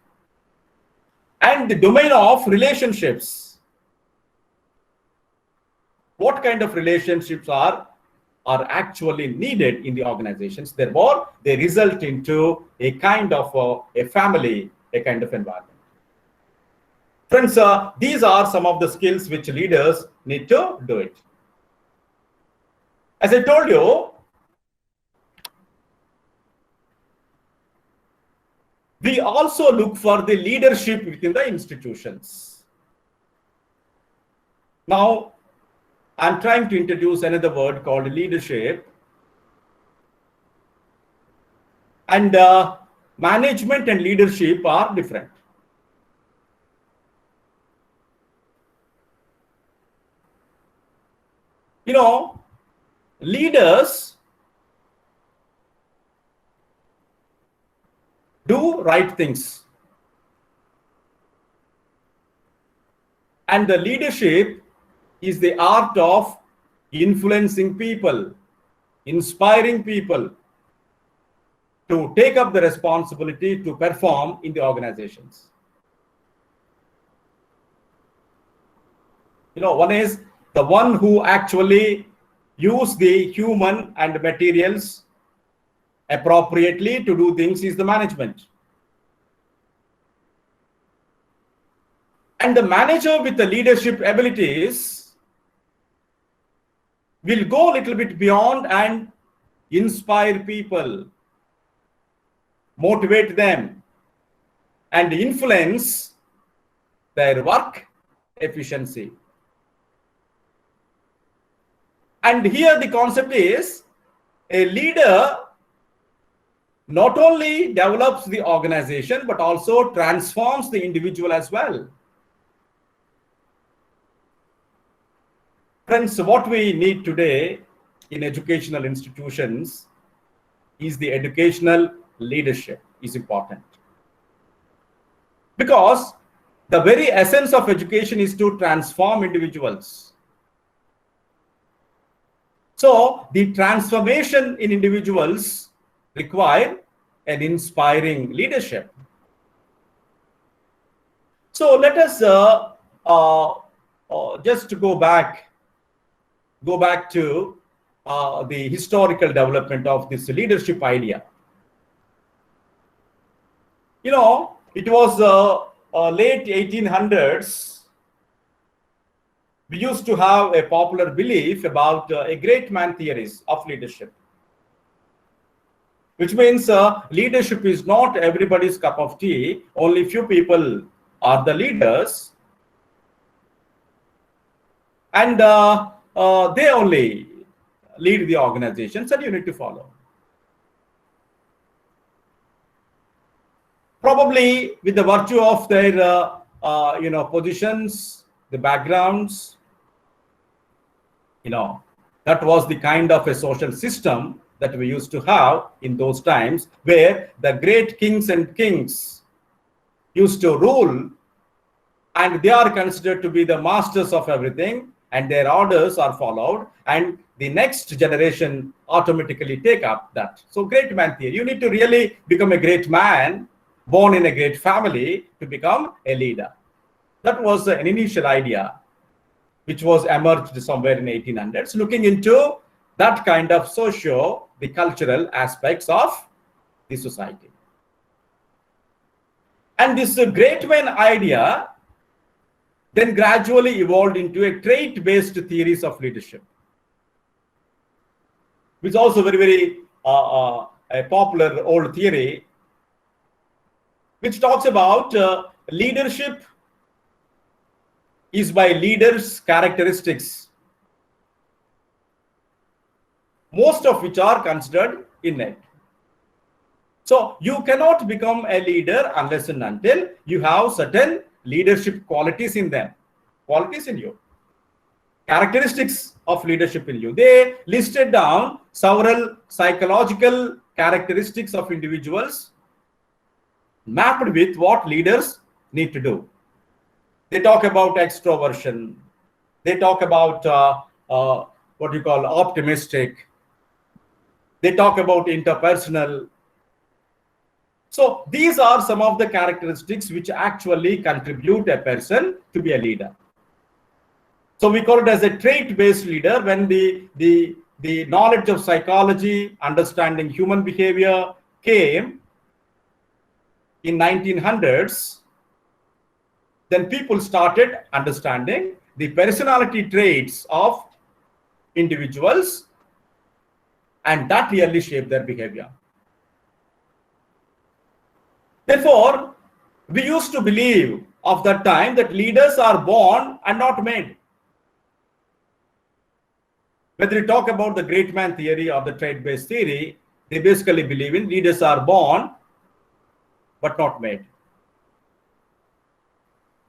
And the domain of relationships. What kind of relationships are actually needed in the organizations? Therefore, they result into a kind of a family, a kind of environment. Friends, these are some of the skills which leaders need to do it. As I told you, we also look for the leadership within the institutions. Now, I'm trying to introduce another word called leadership. And management and leadership are different. You know, leaders do right things. And the leadership is the art of influencing people, inspiring people to take up the responsibility to perform in the organizations. You know, one is the one who actually use the human and materials appropriately to do things is the management. And the manager with the leadership abilities will go a little bit beyond and inspire people, motivate them, and influence their work efficiency. And here the concept is a leader not only develops the organization, but also transforms the individual as well. Friends, what we need today in educational institutions is the educational leadership is important. Because the very essence of education is to transform individuals. So the transformation in individuals require an inspiring leadership. So let us just go back to the historical development of this leadership idea. You know, it was late 1800s. We used to have a popular belief about a great man theories of leadership, which means leadership is not everybody's cup of tea. Only few people are the leaders, and they only lead the organizations, and you need to follow. Probably with the virtue of their positions, the backgrounds, that was the kind of a social system that we used to have in those times, where the great kings and kings used to rule, and they are considered to be the masters of everything, and their orders are followed, and the next generation automatically take up that. So great man theory, you need to really become a great man, born in a great family, to become a leader. That was an initial idea which was emerged somewhere in 1800s, looking into that kind of the cultural aspects of the society. And this great man idea then gradually evolved into a trait-based theories of leadership, which is also very, very a popular old theory, which talks about leadership is by leaders' characteristics, most of which are considered innate. So you cannot become a leader unless and until you have certain leadership qualities in them, qualities in you, characteristics of leadership in you. They listed down several psychological characteristics of individuals mapped with what leaders need to do. They talk about extroversion. They talk about what you call optimistic. They talk about interpersonal. So these are some of the characteristics which actually contribute a person to be a leader. So we call it as a trait-based leader when the knowledge of psychology, understanding human behavior came in 1900s. Then people started understanding the personality traits of individuals, and that really shaped their behavior. Therefore, we used to believe of that time that leaders are born and not made. Whether you talk about the great man theory or the trait-based theory, they basically believe in leaders are born but not made.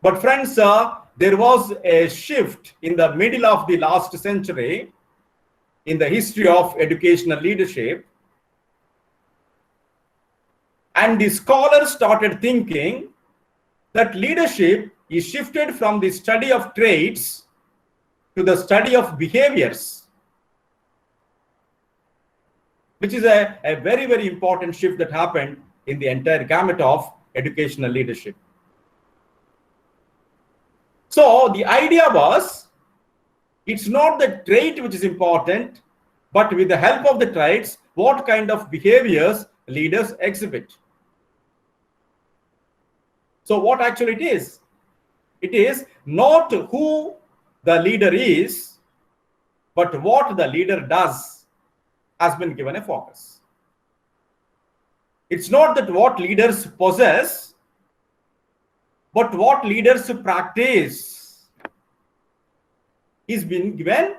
But friends, there was a shift in the middle of the last century in the history of educational leadership. And the scholars started thinking that leadership is shifted from the study of traits to the study of behaviors, which is a very, very important shift that happened in the entire gamut of educational leadership. So the idea was, it's not the trait which is important, but with the help of the traits, what kind of behaviors leaders exhibit. So what actually it is? It is not who the leader is, but what the leader does has been given a focus. It's not that what leaders possess, but what leaders practice is being given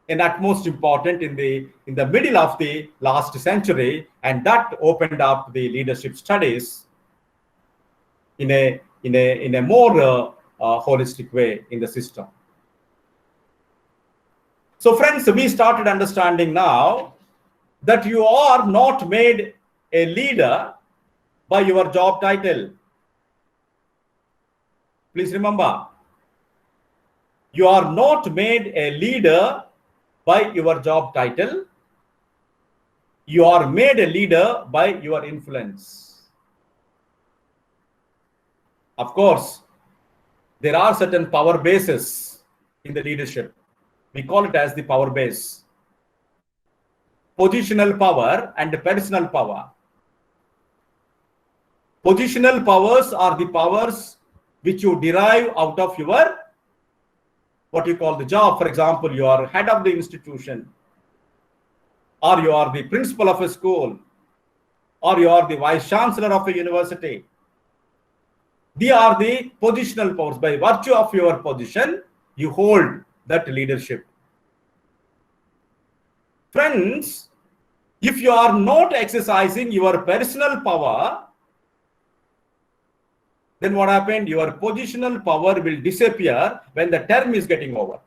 an utmost important in the middle of the last century, and that opened up the leadership studies in a more holistic way in the system. So friends, we started understanding now that you are not made a leader by your job title. Please remember, you are not made a leader by your job title. You are made a leader by your influence. Of course, there are certain power bases in the leadership. We call it as the power base. Positional power and personal power. Positional powers are the powers which you derive out of your, what you call the job. For example, you are head of the institution, or you are the principal of a school, or you are the vice chancellor of a university. They are the positional powers. By virtue of your position, you hold that leadership. Friends, if you are not exercising your personal power, then what happened? Your positional power will disappear when the term is getting over.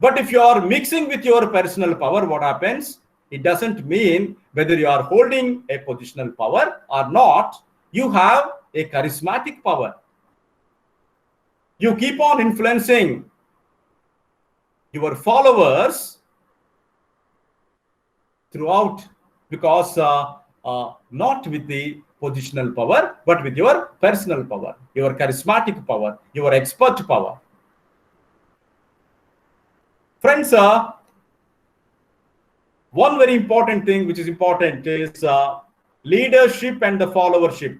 But if you are mixing with your personal power, what happens? It doesn't mean whether you are holding a positional power or not, you have a charismatic power. You keep on influencing your followers throughout, because not with the positional power, but with your personal power, your charismatic power, your expert power. Friends, one very important thing which is important is leadership and the followership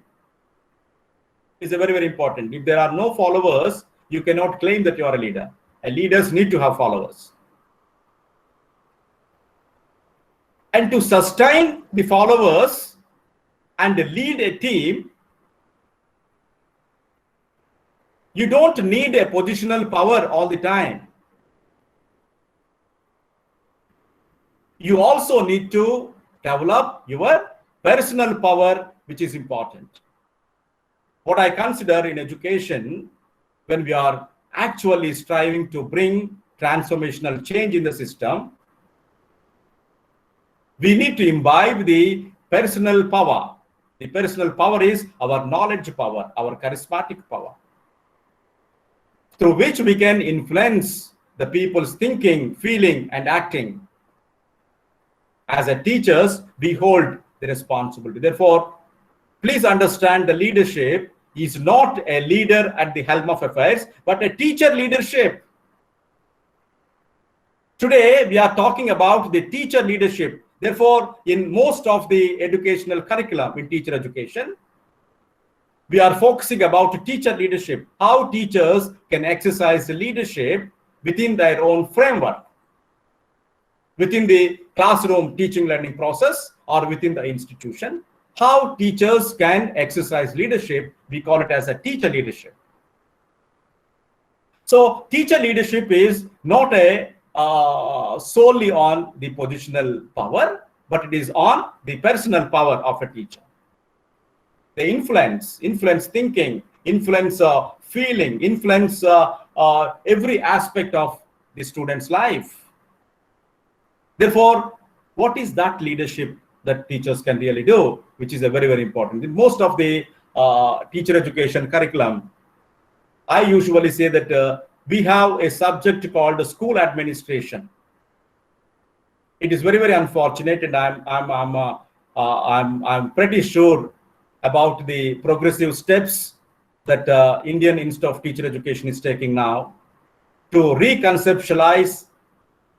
is a very, very important. If there are no followers, you cannot claim that you are a leader. Leaders need to have followers. And to sustain the followers and lead a team, you don't need a positional power all the time. You also need to develop your personal power, which is important. What I consider in education, when we are actually striving to bring transformational change in the system, we need to imbibe the personal power. The personal power is our knowledge power, our charismatic power, through which we can influence the people's thinking, feeling, and acting. As a teachers, we hold the responsibility. Therefore, please understand, the leadership is not a leader at the helm of affairs, but a teacher leadership. Today, we are talking about the teacher leadership. Therefore, in most of the educational curriculum in teacher education, we are focusing about teacher leadership, how teachers can exercise leadership within their own framework, within the classroom teaching learning process or within the institution. How teachers can exercise leadership, we call it as a teacher leadership. So teacher leadership is not a solely on the positional power, but it is on the personal power of a teacher. They influence thinking, influence feeling, influence every aspect of the student's life. Therefore, what is that leadership that teachers can really do, which is a very, very important. In most of the teacher education curriculum, I usually say that we have a subject called school administration. It is very, very unfortunate, and I'm pretty sure about the progressive steps that Indian Institute of Teacher Education is taking now to reconceptualize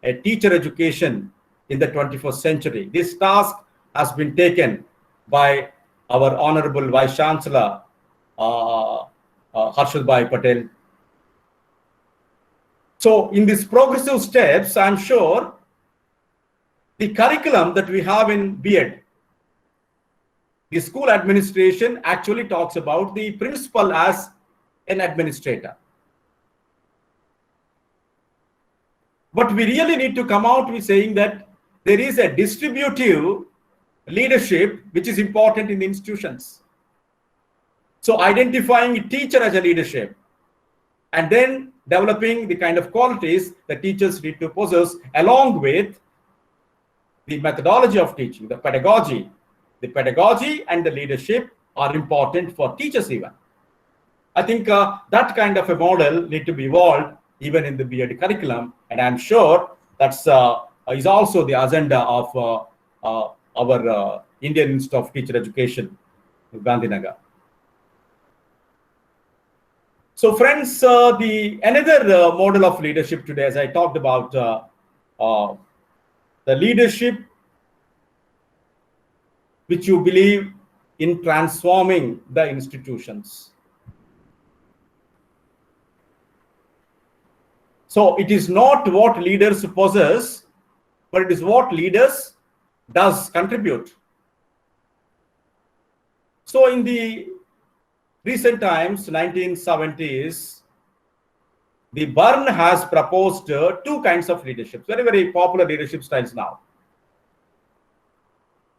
a teacher education in the 21st century. This task has been taken by our Honorable Vice Chancellor, Harshadbhai Patel. So in these progressive steps, I'm sure the curriculum that we have in B.Ed, the school administration actually talks about the principal as an administrator. But we really need to come out with saying that there is a distributive leadership which is important in the institutions. So identifying a teacher as a leadership and then developing the kind of qualities that teachers need to possess along with the methodology of teaching, the pedagogy. The pedagogy and the leadership are important for teachers even. I think that kind of a model need to be evolved even in the B.Ed curriculum, and I'm sure that's is also the agenda of our Indian Institute of Teacher Education, Gandhinagar. So friends, another model of leadership today, as I talked about, the leadership which you believe in transforming the institutions. So it is not what leaders possess, but it is what leaders does contribute. So in the recent times, 1970s, the Byrne has proposed two kinds of leadership, very, very popular leadership styles now.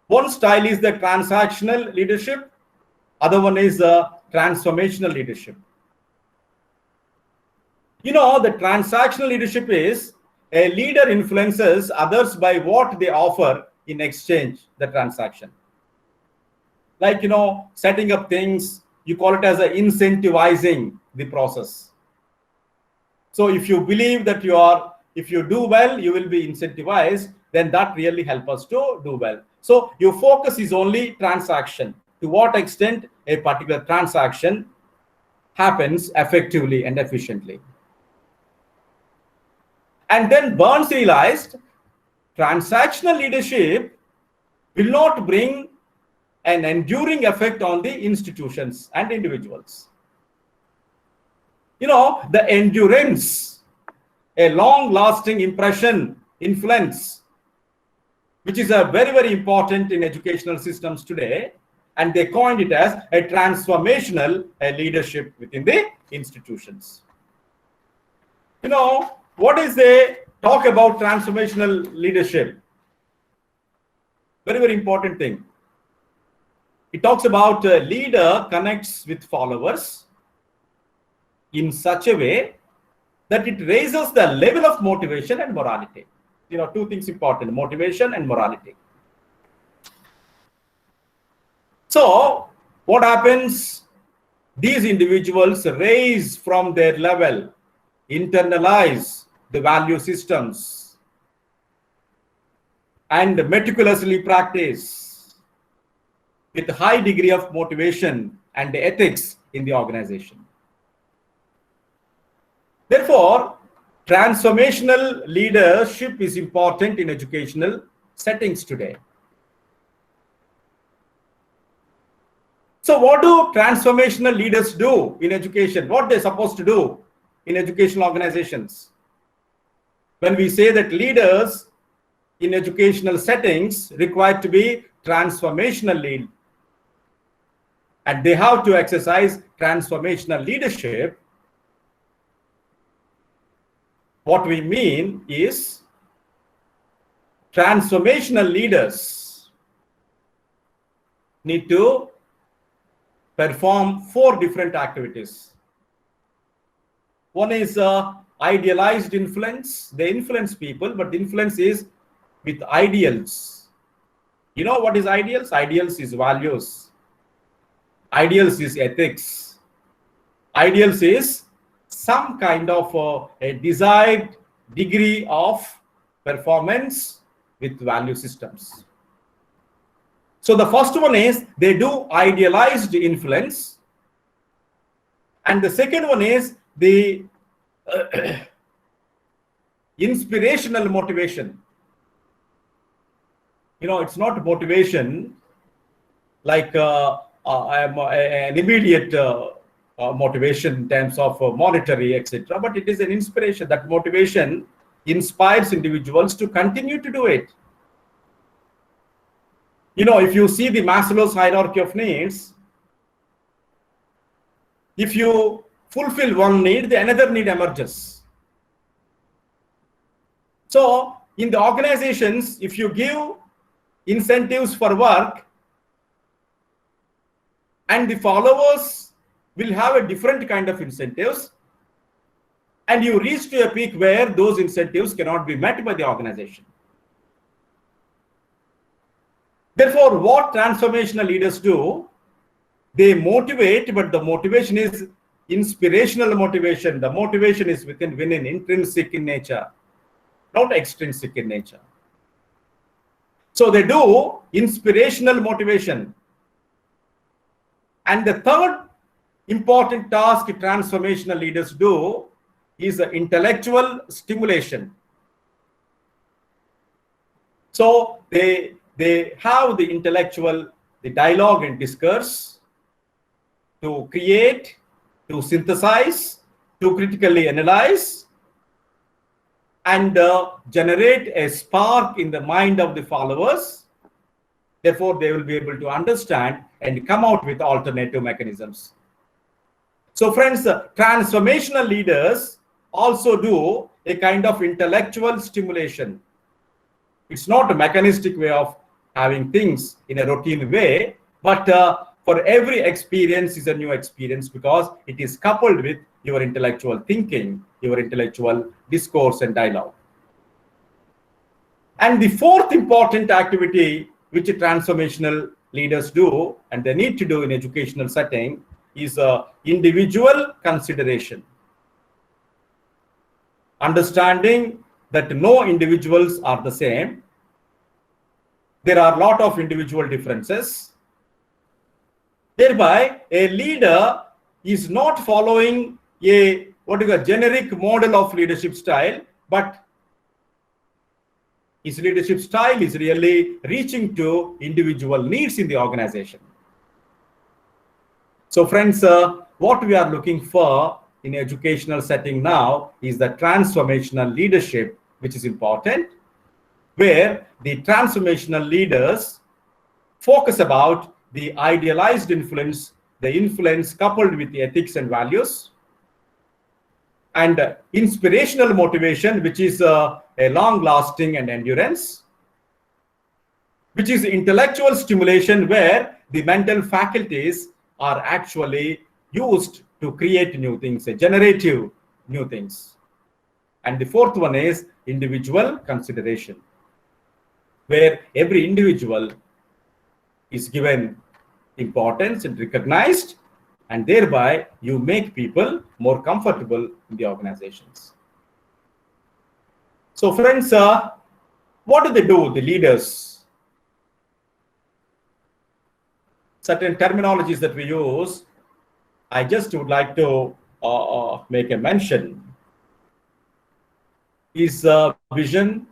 One style is the transactional leadership, other one is transformational leadership. You know, the transactional leadership is a leader influences others by what they offer in exchange, the transaction. Like, you know, setting up things, you call it as a incentivizing the process. So if you believe that if you do well, you will be incentivized, then that really helps us to do well. So your focus is only transaction. To what extent a particular transaction happens effectively and efficiently. And then Burns realized transactional leadership will not bring an enduring effect on the institutions and individuals. You know, the endurance, a long-lasting impression, influence, which is a very, very important in educational systems today, and they coined it as a transformational leadership within the institutions. You know, what is the talk about transformational leadership? Very, very important thing. It talks about a leader connects with followers in such a way that it raises the level of motivation and morality. You know, two things important, motivation and morality. So what happens? These individuals raise from their level, internalize the value systems, and meticulously practice with a high degree of motivation and ethics in the organization. Therefore, transformational leadership is important in educational settings today. So what do transformational leaders do in education? What they're supposed to do in educational organizations? When we say that leaders in educational settings require to be transformational lead, and they have to exercise transformational leadership, what we mean is transformational leaders need to perform 4 different activities. One is idealized influence. They influence people, but the influence is with ideals. You know what is ideals? Ideals is values. Ideals is ethics. Ideals is some kind of a desired degree of performance with value systems. So the first one is they do idealized influence. And the second one is the inspirational motivation. You know, it's not motivation like an immediate motivation in terms of monetary, etc. But it is an inspiration. That motivation inspires individuals to continue to do it. You know, if you see the Maslow's hierarchy of needs, if you fulfill one need, the another need emerges. So in the organizations, if you give incentives for work, and the followers will have a different kind of incentives, and you reach to a peak where those incentives cannot be met by the organization. Therefore, what transformational leaders do, they motivate, but the motivation is inspirational motivation. The motivation is within intrinsic in nature, not extrinsic in nature. So they do inspirational motivation. And the third important task transformational leaders do is intellectual stimulation. So they have the intellectual, the dialogue and discourse to create, to synthesize, to critically analyze, and generate a spark in the mind of the followers. Therefore, they will be able to understand and come out with alternative mechanisms. So friends, transformational leaders also do a kind of intellectual stimulation. It's not a mechanistic way of having things in a routine way, but for every experience is a new experience because it is coupled with your intellectual thinking, your intellectual discourse and dialogue. And the fourth important activity which transformational leaders do, and they need to do in educational setting, is individual consideration. Understanding that no individuals are the same. There are a lot of individual differences. Thereby, a leader is not following a generic model of leadership style, but his leadership style is really reaching to individual needs in the organization. So friends, what we are looking for in educational setting now is the transformational leadership, which is important, where the transformational leaders focus about the idealized influence, the influence coupled with the ethics and values, and inspirational motivation, which is a long-lasting and endurance, which is intellectual stimulation, where the mental faculties are actually used to create new things, generative new things. And the fourth one is individual consideration, where every individual is given importance and recognized, and thereby you make people more comfortable in the organizations. So friends, what do they do, the leaders? Certain terminologies that we use, I just would like to make a mention, is vision,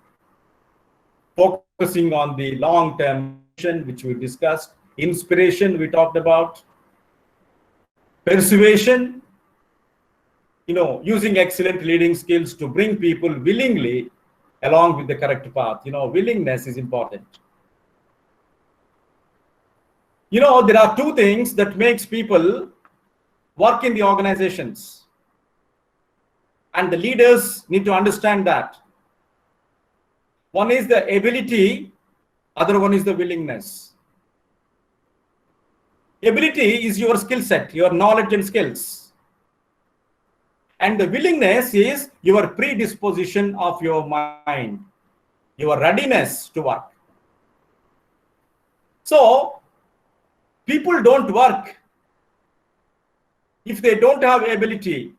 focusing on the long-term vision, which we discussed, inspiration we talked about, persuasion, using excellent leading skills to bring people willingly along with the correct path. Willingness is important. There are two things that makes people work in the organizations. And the leaders need to understand that. One is the ability, other one is the willingness. Ability is your skill set, your knowledge and skills. And the willingness is your predisposition of your mind, your readiness to work. So, people don't work if they don't have ability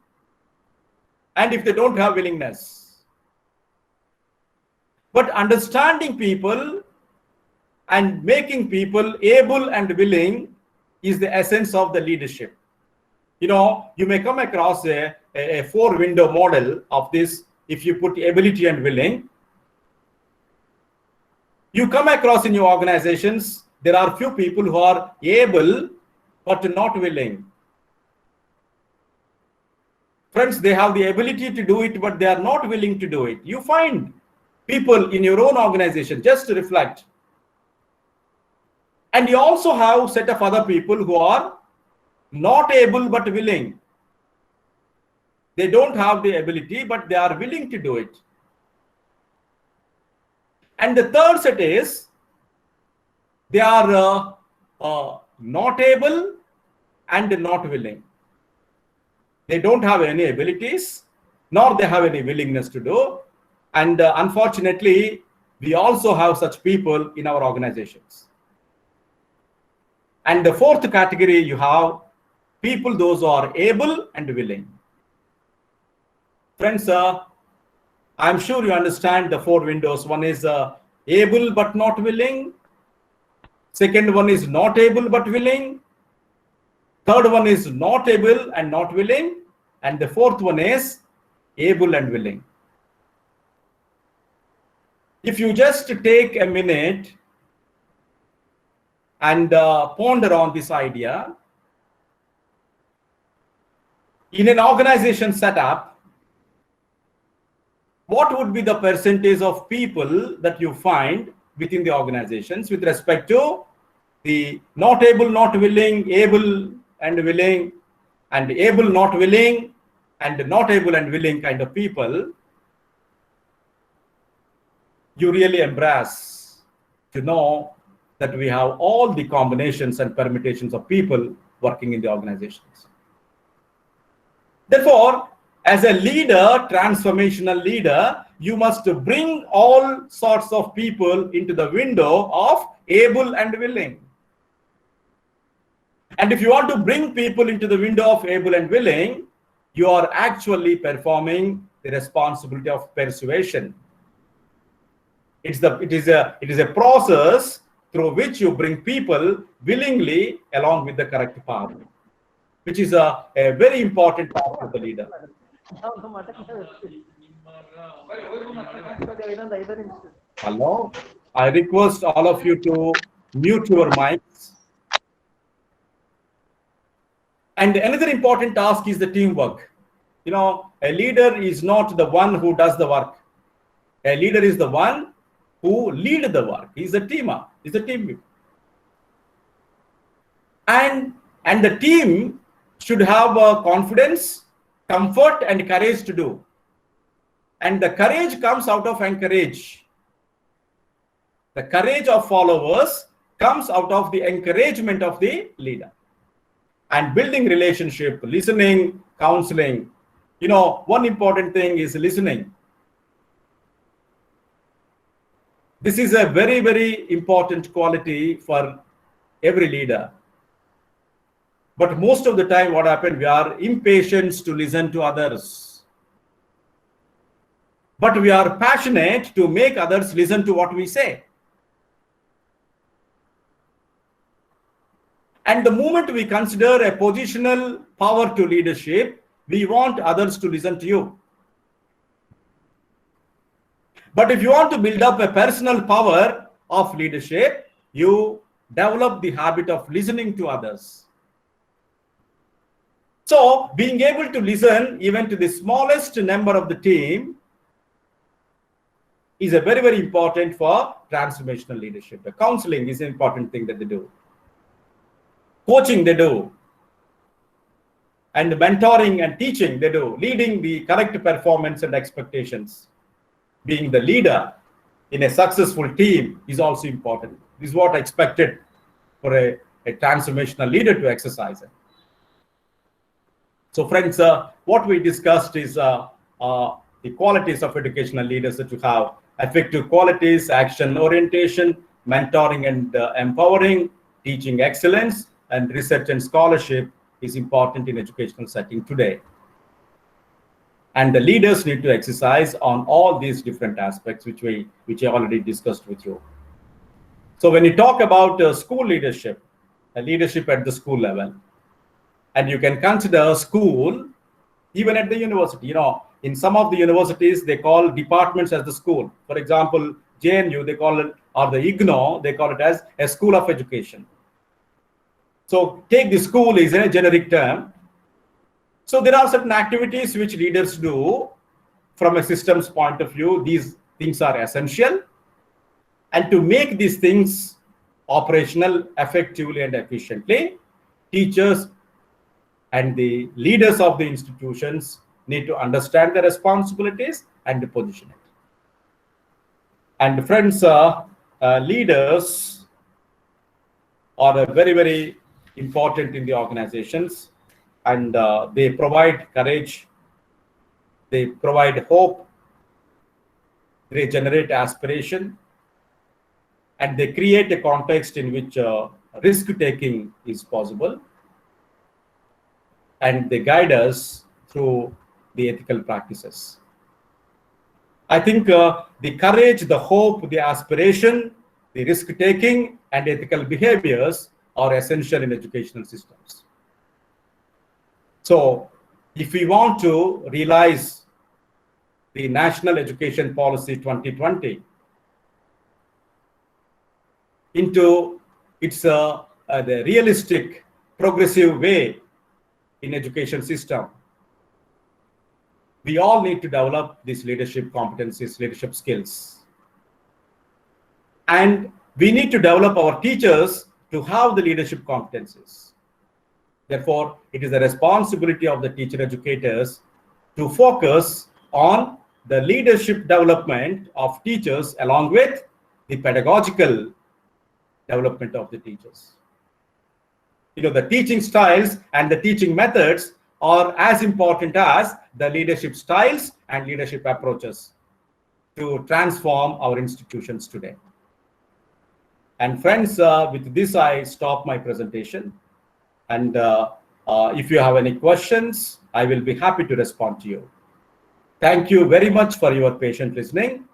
and if they don't have willingness. But understanding people and making people able and willing is the essence of the leadership. You know, you may come across a 4-window model of this. If you put ability and willing, you come across in your organizations, there are few people who are able but not willing. Friends, they have the ability to do it, but they are not willing to do it. You find people in your own organization, just to reflect. And you also have a set of other people who are not able but willing. They don't have the ability, but they are willing to do it. And the third set is, they are not able and not willing. They don't have any abilities, nor they have any willingness to do. And unfortunately, we also have such people in our organizations. And the fourth category, you have people, those who are able and willing. Friends, I'm sure you understand the 4 windows. One is able but not willing. Second one is not able but willing. Third one is not able and not willing. And the fourth one is able and willing. If you just take a minute and ponder on this idea, in an organization setup, what would be the percentage of people that you find within the organizations with respect to the not able, not willing, able and willing, and able, not willing, and not able and willing kind of people? You really embrace to know that we have all the combinations and permutations of people working in the organizations. Therefore, as a leader, transformational leader, you must bring all sorts of people into the window of able and willing. And if you want to bring people into the window of able and willing, you are actually performing the responsibility of persuasion. It is a process through which you bring people willingly along with the correct path, which is a very important part of the leader. Hello, I request all of you to mute your mics. And another important task is the teamwork. You know, a leader is not the one who does the work. A leader is the one who leads the work. He's a teamer. He's a team. And the team should have confidence, comfort, and courage to do. And the courage comes out of encourage. The courage of followers comes out of the encouragement of the leader. And building relationship, listening, counseling. You know, one important thing is listening. This is a very, very important quality for every leader. But most of the time, what happens, we are impatient to listen to others. But we are passionate to make others listen to what we say. And the moment we consider a positional power to leadership, we want others to listen to you. But if you want to build up a personal power of leadership, you develop the habit of listening to others. So, being able to listen even to the smallest number of the team is a very, very important for transformational leadership. The counseling is an important thing that they do. Coaching they do. And mentoring and teaching, they do. Leading the correct performance and expectations. Being the leader in a successful team is also important. This is what I expected for a transformational leader to exercise. So friends, what we discussed is the qualities of educational leaders that you have: effective qualities, action orientation, mentoring and empowering, teaching excellence, and research and scholarship is important in educational setting today. And the leaders need to exercise on all these different aspects, which I already discussed with you. So when you talk about school leadership, leadership at the school level, and you can consider school even at the university. You know, in some of the universities, they call departments as the school. For example, JNU, they call it, or the IGNO, they call it as a school of education. So take the school is a generic term. So there are certain activities which leaders do from a systems point of view. These things are essential. And to make these things operational effectively and efficiently, teachers and the leaders of the institutions need to understand the responsibilities and to position it. And friends, leaders are very, very important in the organizations, and they provide courage, they provide hope, they generate aspiration, and they create a context in which risk-taking is possible, and they guide us through the ethical practices. I think the courage, the hope, the aspiration, the risk-taking, and ethical behaviors are essential in educational systems. So if we want to realize the National Education Policy 2020 into its the realistic, progressive way in education system, we all need to develop these leadership competencies, leadership skills. And we need to develop our teachers to have the leadership competencies. Therefore, it is the responsibility of the teacher educators to focus on the leadership development of teachers along with the pedagogical development of the teachers. You know, the teaching styles and the teaching methods are as important as the leadership styles and leadership approaches to transform our institutions today. And friends, with this, I stop my presentation. And if you have any questions, I will be happy to respond to you. Thank you very much for your patient listening,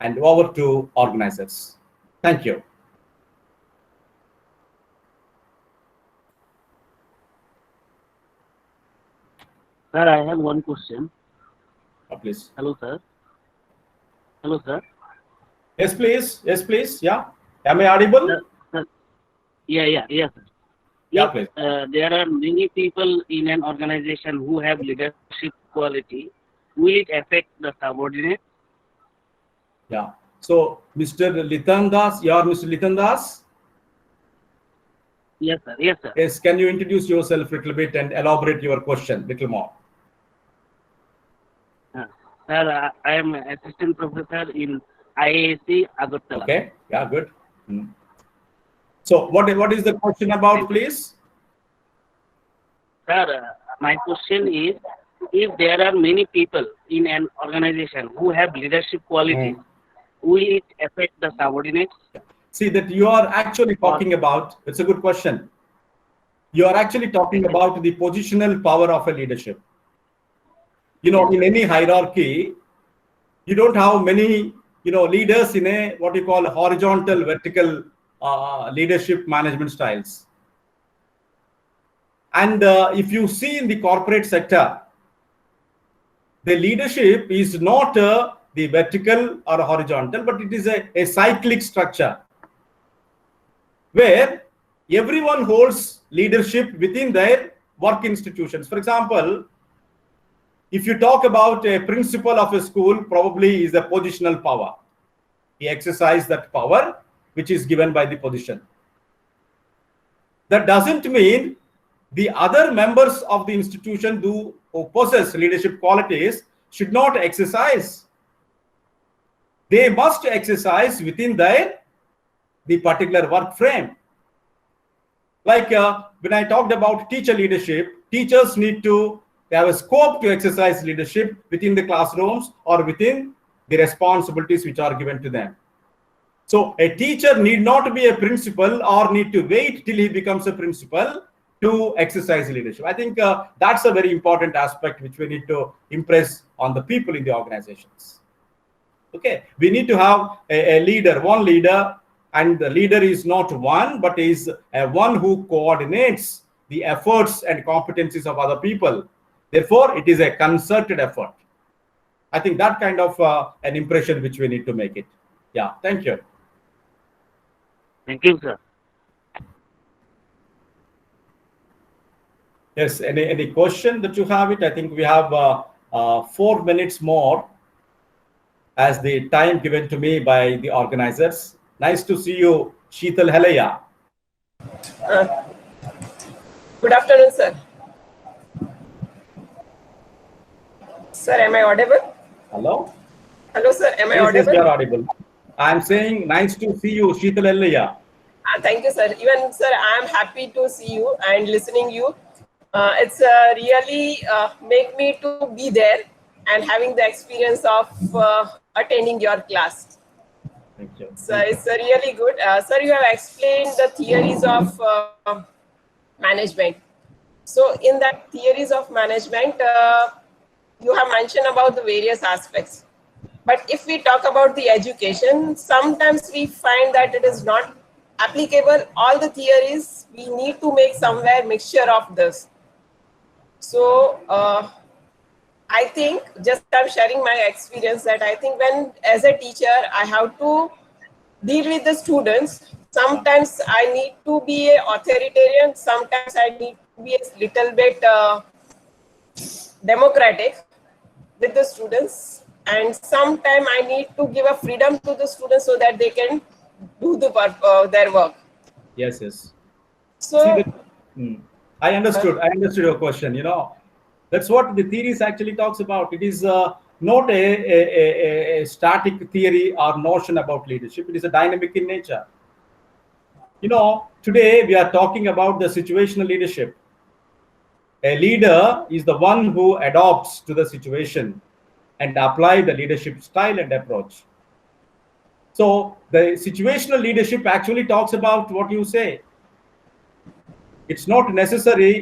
and over to organizers. Thank you. Sir, I have one question. Please. Hello, sir. Hello, sir. Yes, please. Yes, please. Yeah. Am I audible? Sir. Yeah, sir. Yeah, If, please. there are many people in an organization who have leadership quality, will it affect the subordinate? Yeah. So, Mr. Litandas, you are Mr. Litandas? Yes, sir. Yes, sir. Yes. Can you introduce yourself a little bit and elaborate your question a little more? Sir, I am assistant professor in IAC Agartala. Okay. Yeah, good. So, what is the question about, please? Sir, my question is, if there are many people in an organization who have leadership qualities, will it affect the subordinates? See, that you are actually talking about, it's a good question. You are actually talking about the positional power of a leadership. You know, in any hierarchy, you don't have many, leaders in a, what you call horizontal, vertical leadership management styles. And if you see in the corporate sector, the leadership is not the vertical or horizontal, but it is a cyclic structure where everyone holds leadership within their work institutions. For example, if you talk about a principal of a school, probably is a positional power. He exercises that power which is given by the position. That doesn't mean the other members of the institution who possess leadership qualities should not exercise. They must exercise within the particular work frame. Like when I talked about teacher leadership, teachers need to have a scope to exercise leadership within the classrooms or within the responsibilities which are given to them. So a teacher need not be a principal or need to wait till he becomes a principal to exercise leadership. I think that's a very important aspect which we need to impress on the people in the organizations. Okay, we need to have a leader, one leader, and the leader is not one, but is one who coordinates the efforts and competencies of other people. Therefore, it is a concerted effort. I think that kind of an impression which we need to make it. Yeah, thank you. Thank you, sir. Yes, any question that you have it? I think we have 4 minutes more as the time given to me by the organizers. Nice to see you, Sheetal Helaya. Good afternoon, sir. Sir, am I audible? Hello? Hello, sir. Am I Yes, audible? you are audible. I'm saying nice to see you, Sheetal Helaya. Thank you, sir. Even, sir, I am happy to see you and listening you. It's really make me to be there and having the experience of attending your class. Thank you. So it's really good. Sir, you have explained the theories of management. So in that theories of management, you have mentioned about the various aspects. But if we talk about the education, sometimes we find that it is not applicable. All the theories, we need to make somewhere mixture of this. So I think, just I'm sharing my experience, that I think when as a teacher, I have to deal with the students. Sometimes I need to be an authoritarian. Sometimes I need to be a little bit democratic with the students. And sometimes I need to give a freedom to the students so that they can do the their work. Yes, yes. So I understood your question. You know, that's what the theories actually talks about. It is not a static theory or notion about leadership. It is a dynamic in nature. You know, today we are talking about the situational leadership. A leader is the one who adopts to the situation and apply the leadership style and approach. So the situational leadership actually talks about what you say. It's not necessary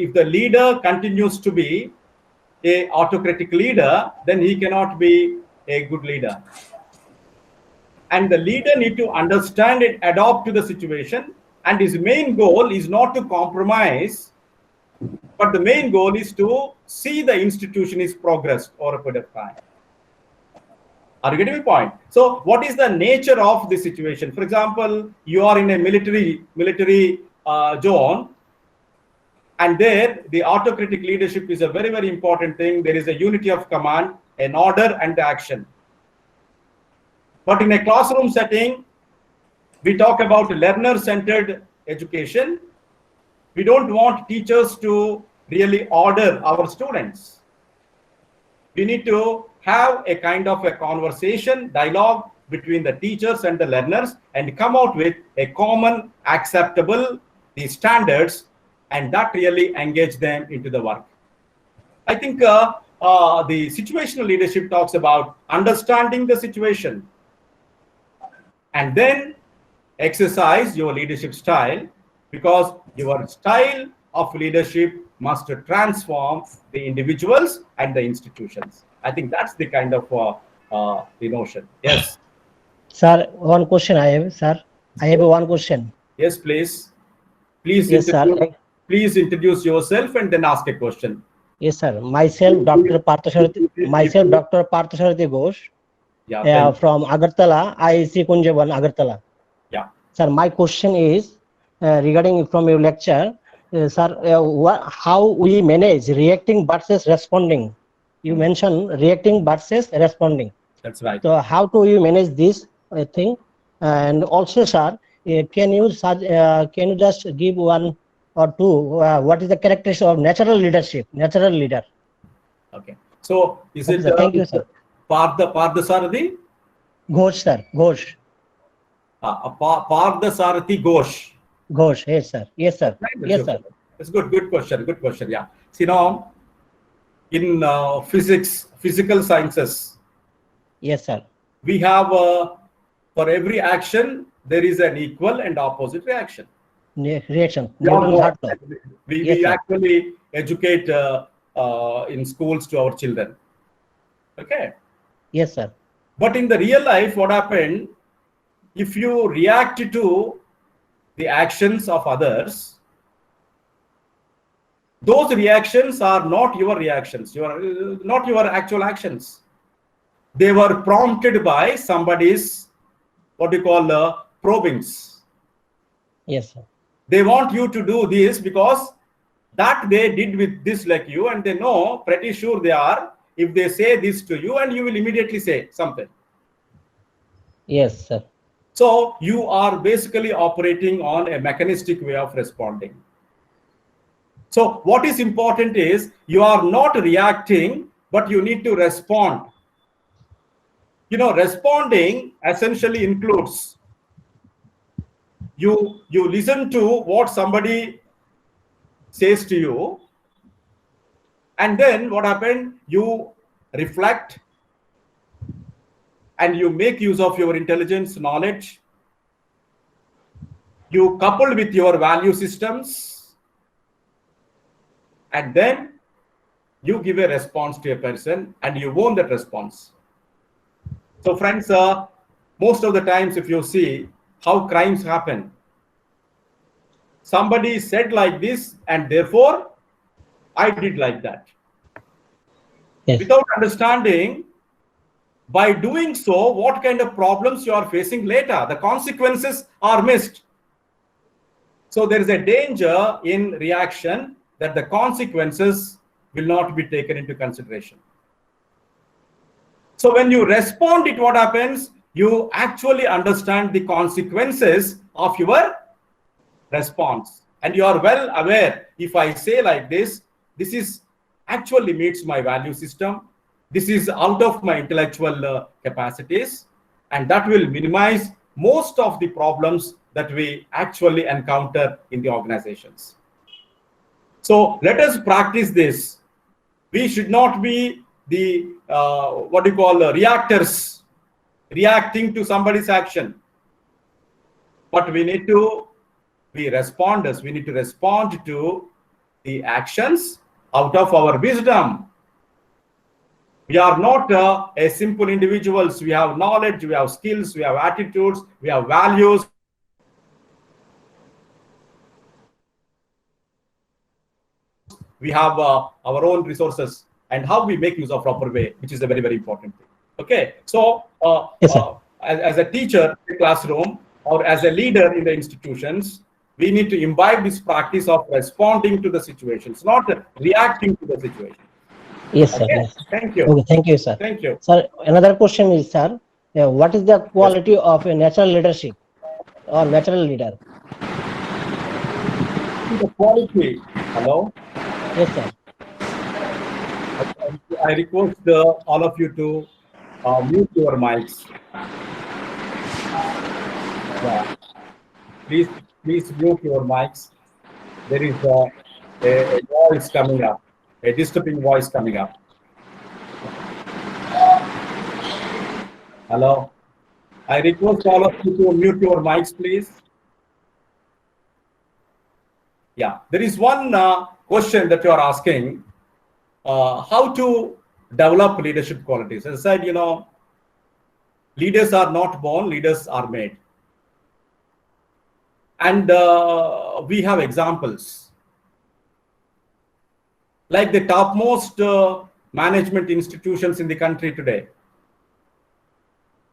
if the leader continues to be an autocratic leader, then he cannot be a good leader. And the leader need to understand and adopt to the situation. And his main goal is not to compromise, but the main goal is to see the institution is progressed over a period of time. Are you getting my point? So what is the nature of the situation? For example, you are in a military zone, and there the autocratic leadership is a very, very important thing. There is a unity of command, an order and action. But in a classroom setting, we talk about learner-centered education. We don't want teachers to really order our students. We need to have a kind of a conversation, dialogue between the teachers and the learners and come out with a common, acceptable, the standards, and that really engage them into the work. I think the situational leadership talks about understanding the situation and then exercise your leadership style, because your style of leadership must transform the individuals and the institutions. I think that's the kind of the notion. Yes. Sir, one question I have, sir. I have one question. Yes, please. Please, Yes, sir. Please introduce yourself and then ask a question. Yes, sir. Myself, Dr. Parthasarathi Ghosh. Yeah, from Agartala, IIC Kunjaban, Agartala. Yeah. Sir, my question is regarding from your lecture, sir, how we manage reacting versus responding? You mentioned reacting versus responding. That's right. So how do you manage this thing? And also, sir, can you just give one or two, what is the characteristic of natural leadership, natural leader? Okay. So is Okay, it sir. Thank you, sir. Parthasarathi? Ghosh, sir. Ghosh. Parthasarathi Ghosh. Ghosh. Yes, sir. Yes, sir. Yes, sir. It's good. Good question. Good question. Yeah. See now, in physical sciences, Yes, sir. we have for every action there is an equal and opposite reaction. Reaction. We all Newton's know heart law. that. We, Yes, we sir. actually educate in schools to our children. Okay. Yes, sir. But in the real life, what happened? If you react to the actions of others, those reactions are not your reactions. You are not your actual actions. They were prompted by somebody's what you call probings. Yes, sir. They want you to do this because that they did with this like you, and they know pretty sure they are. If they say this to you, and you will immediately say something. Yes, sir. So you are basically operating on a mechanistic way of responding. So what is important is you are not reacting, but you need to respond. You know, responding essentially includes you listen to what somebody says to you, and then what happened? You reflect and you make use of your intelligence, knowledge. You couple with your value systems, and then you give a response to a person and you own that response. So friends, most of the times if you see how crimes happen, somebody said like this and therefore I did like that. Yes. Without understanding, by doing so, what kind of problems you are facing later, the consequences are missed. So there is a danger in reaction that the consequences will not be taken into consideration. So when you respond it, what happens? You actually understand the consequences of your response. And you are well aware, if I say like this is actually meets my value system. This is out of my intellectual capacities, and that will minimize most of the problems that we actually encounter in the organizations. So let us practice this. We should not be the what you call reactors, reacting to somebody's action, but we need to be responders. We need to respond to the actions out of our wisdom. We are not a simple individuals. We have knowledge, we have skills, we have attitudes, we have values. We have our own resources, and how we make use of proper way, which is a very, very important thing. Okay, so Yes, sir. as a teacher in the classroom or as a leader in the institutions, we need to imbibe this practice of responding to the situations, not reacting to the situation. Yes, sir. Okay? Yes. Thank you. Okay, thank you, sir. Thank you. Sir, another question is, sir, what is the quality of a natural leadership or natural leader? The quality. Hello. Yes, sir. I request all of you to mute your mics. Yeah. Please mute your mics. There is a voice coming up, a disturbing voice coming up. Hello. I request all of you to mute your mics, please. Yeah, there is one question that you are asking, how to develop leadership qualities. As I said, you know, leaders are not born, leaders are made. And we have examples. Like the topmost management institutions in the country today.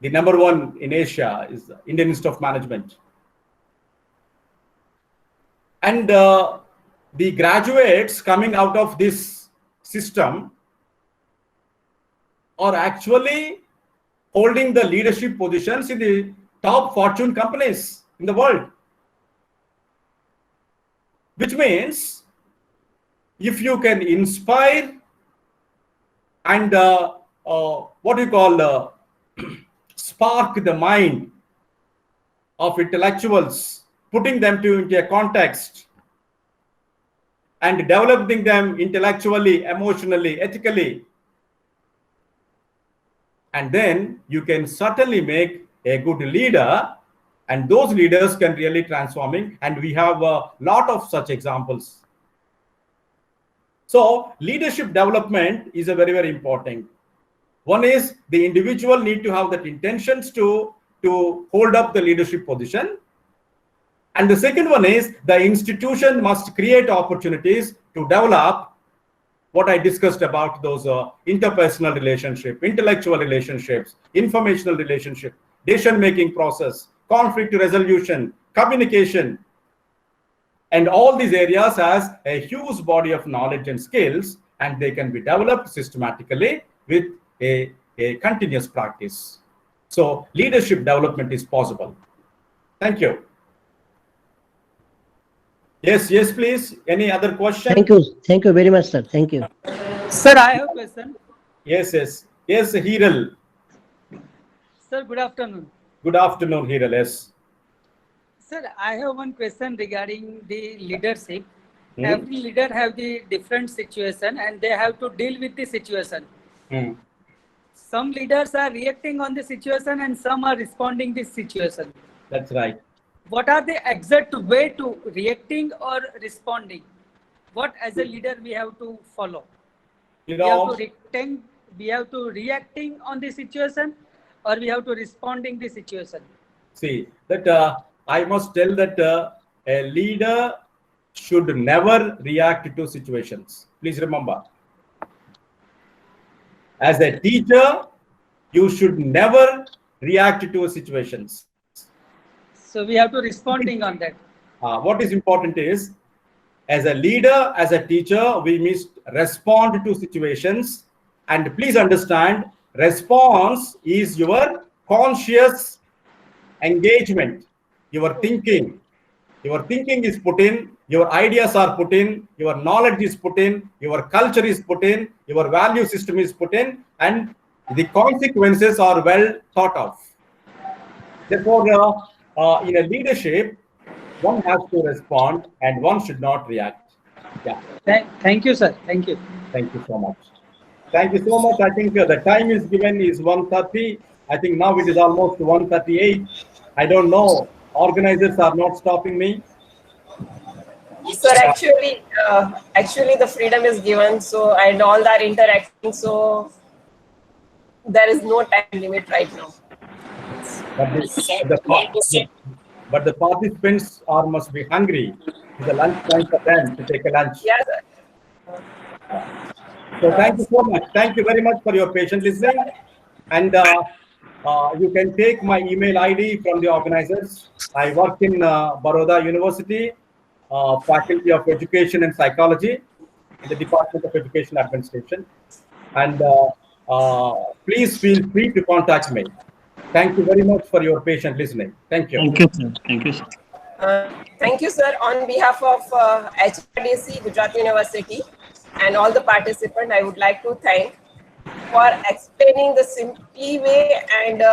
The number one in Asia is Indian Institute of Management. And the graduates coming out of this system are actually holding the leadership positions in the top Fortune companies in the world. which means if you can inspire and what you call spark the mind of intellectuals, putting them into a context and developing them intellectually, emotionally, ethically, and then you can certainly make a good leader, and those leaders can really transforming, and we have a lot of such examples. So leadership development is a very, very important. One is the individual need to have that intentions to hold up the leadership position. And the second one is the institution must create opportunities to develop what I discussed about those interpersonal relationship, intellectual relationships, informational relationship, decision-making process, conflict resolution, communication. And all these areas has a huge body of knowledge and skills, and they can be developed systematically with a continuous practice. So leadership development is possible. Thank you. Yes, please. Any other question? Thank you very much, sir. Thank you. Sir, I have a question. Yes, Hiral. Sir, good afternoon. Good afternoon, Hiral. Yes. Sir, I have one question regarding the leadership. Every leader have the different situation and they have to deal with the situation. Some leaders are reacting on the situation and some are responding this situation. That's right. What are the exact way to reacting or responding? What as a leader we have to follow? You know, we have to reacting on the situation or we have to responding the situation? See, that I must tell that a leader should never react to situations. Please remember. As a teacher, you should never react to situations. So we have to responding on that. What is important is, as a leader, as a teacher, we must respond to situations. And please understand, response is your conscious engagement, your thinking. Your thinking is put in, your ideas are put in, your knowledge is put in, your culture is put in, your value system is put in, and the consequences are well thought of. Therefore, in a leadership, one has to respond and one should not react. Yeah. Thank you, sir. Thank you. Thank you so much. Thank you so much. I think the time is given is 1:30. I think now it is almost 1:38. I don't know. Organizers are not stopping me. Sir, actually the freedom is given, so and all that interacting, so there is no time limit right now. But the participants must be hungry. It's a lunch time for them to take a lunch. Yes, sir. So thank you so much. Thank you very much for your patient listening. And you can take my email ID from the organizers. I work in Baroda University, Faculty of Education and Psychology, in the Department of Education Administration. And please feel free to contact me. Thank you very much for your patient listening. Thank you. Thank you, sir. Thank you, sir. Thank you, sir. On behalf of HRDC, Gujarat University, and all the participants, I would like to thank for explaining the simply way and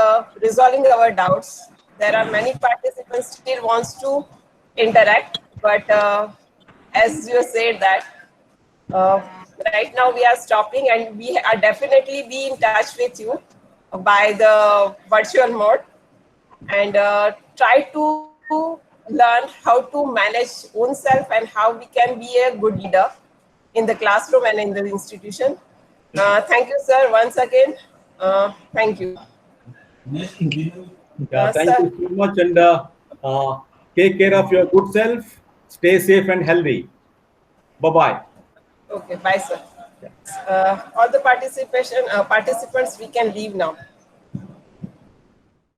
resolving our doubts. There are many participants still wants to interact, but as you said that right now we are stopping, and we are definitely be in touch with you by the virtual mode, and try to learn how to manage oneself and how we can be a good leader in the classroom and in the institution. Thank you, sir, once again. Thank you. Thank you so much, and take care of your good self. Stay safe and healthy. Bye-bye. Okay, bye, sir. All the participants, we can leave now.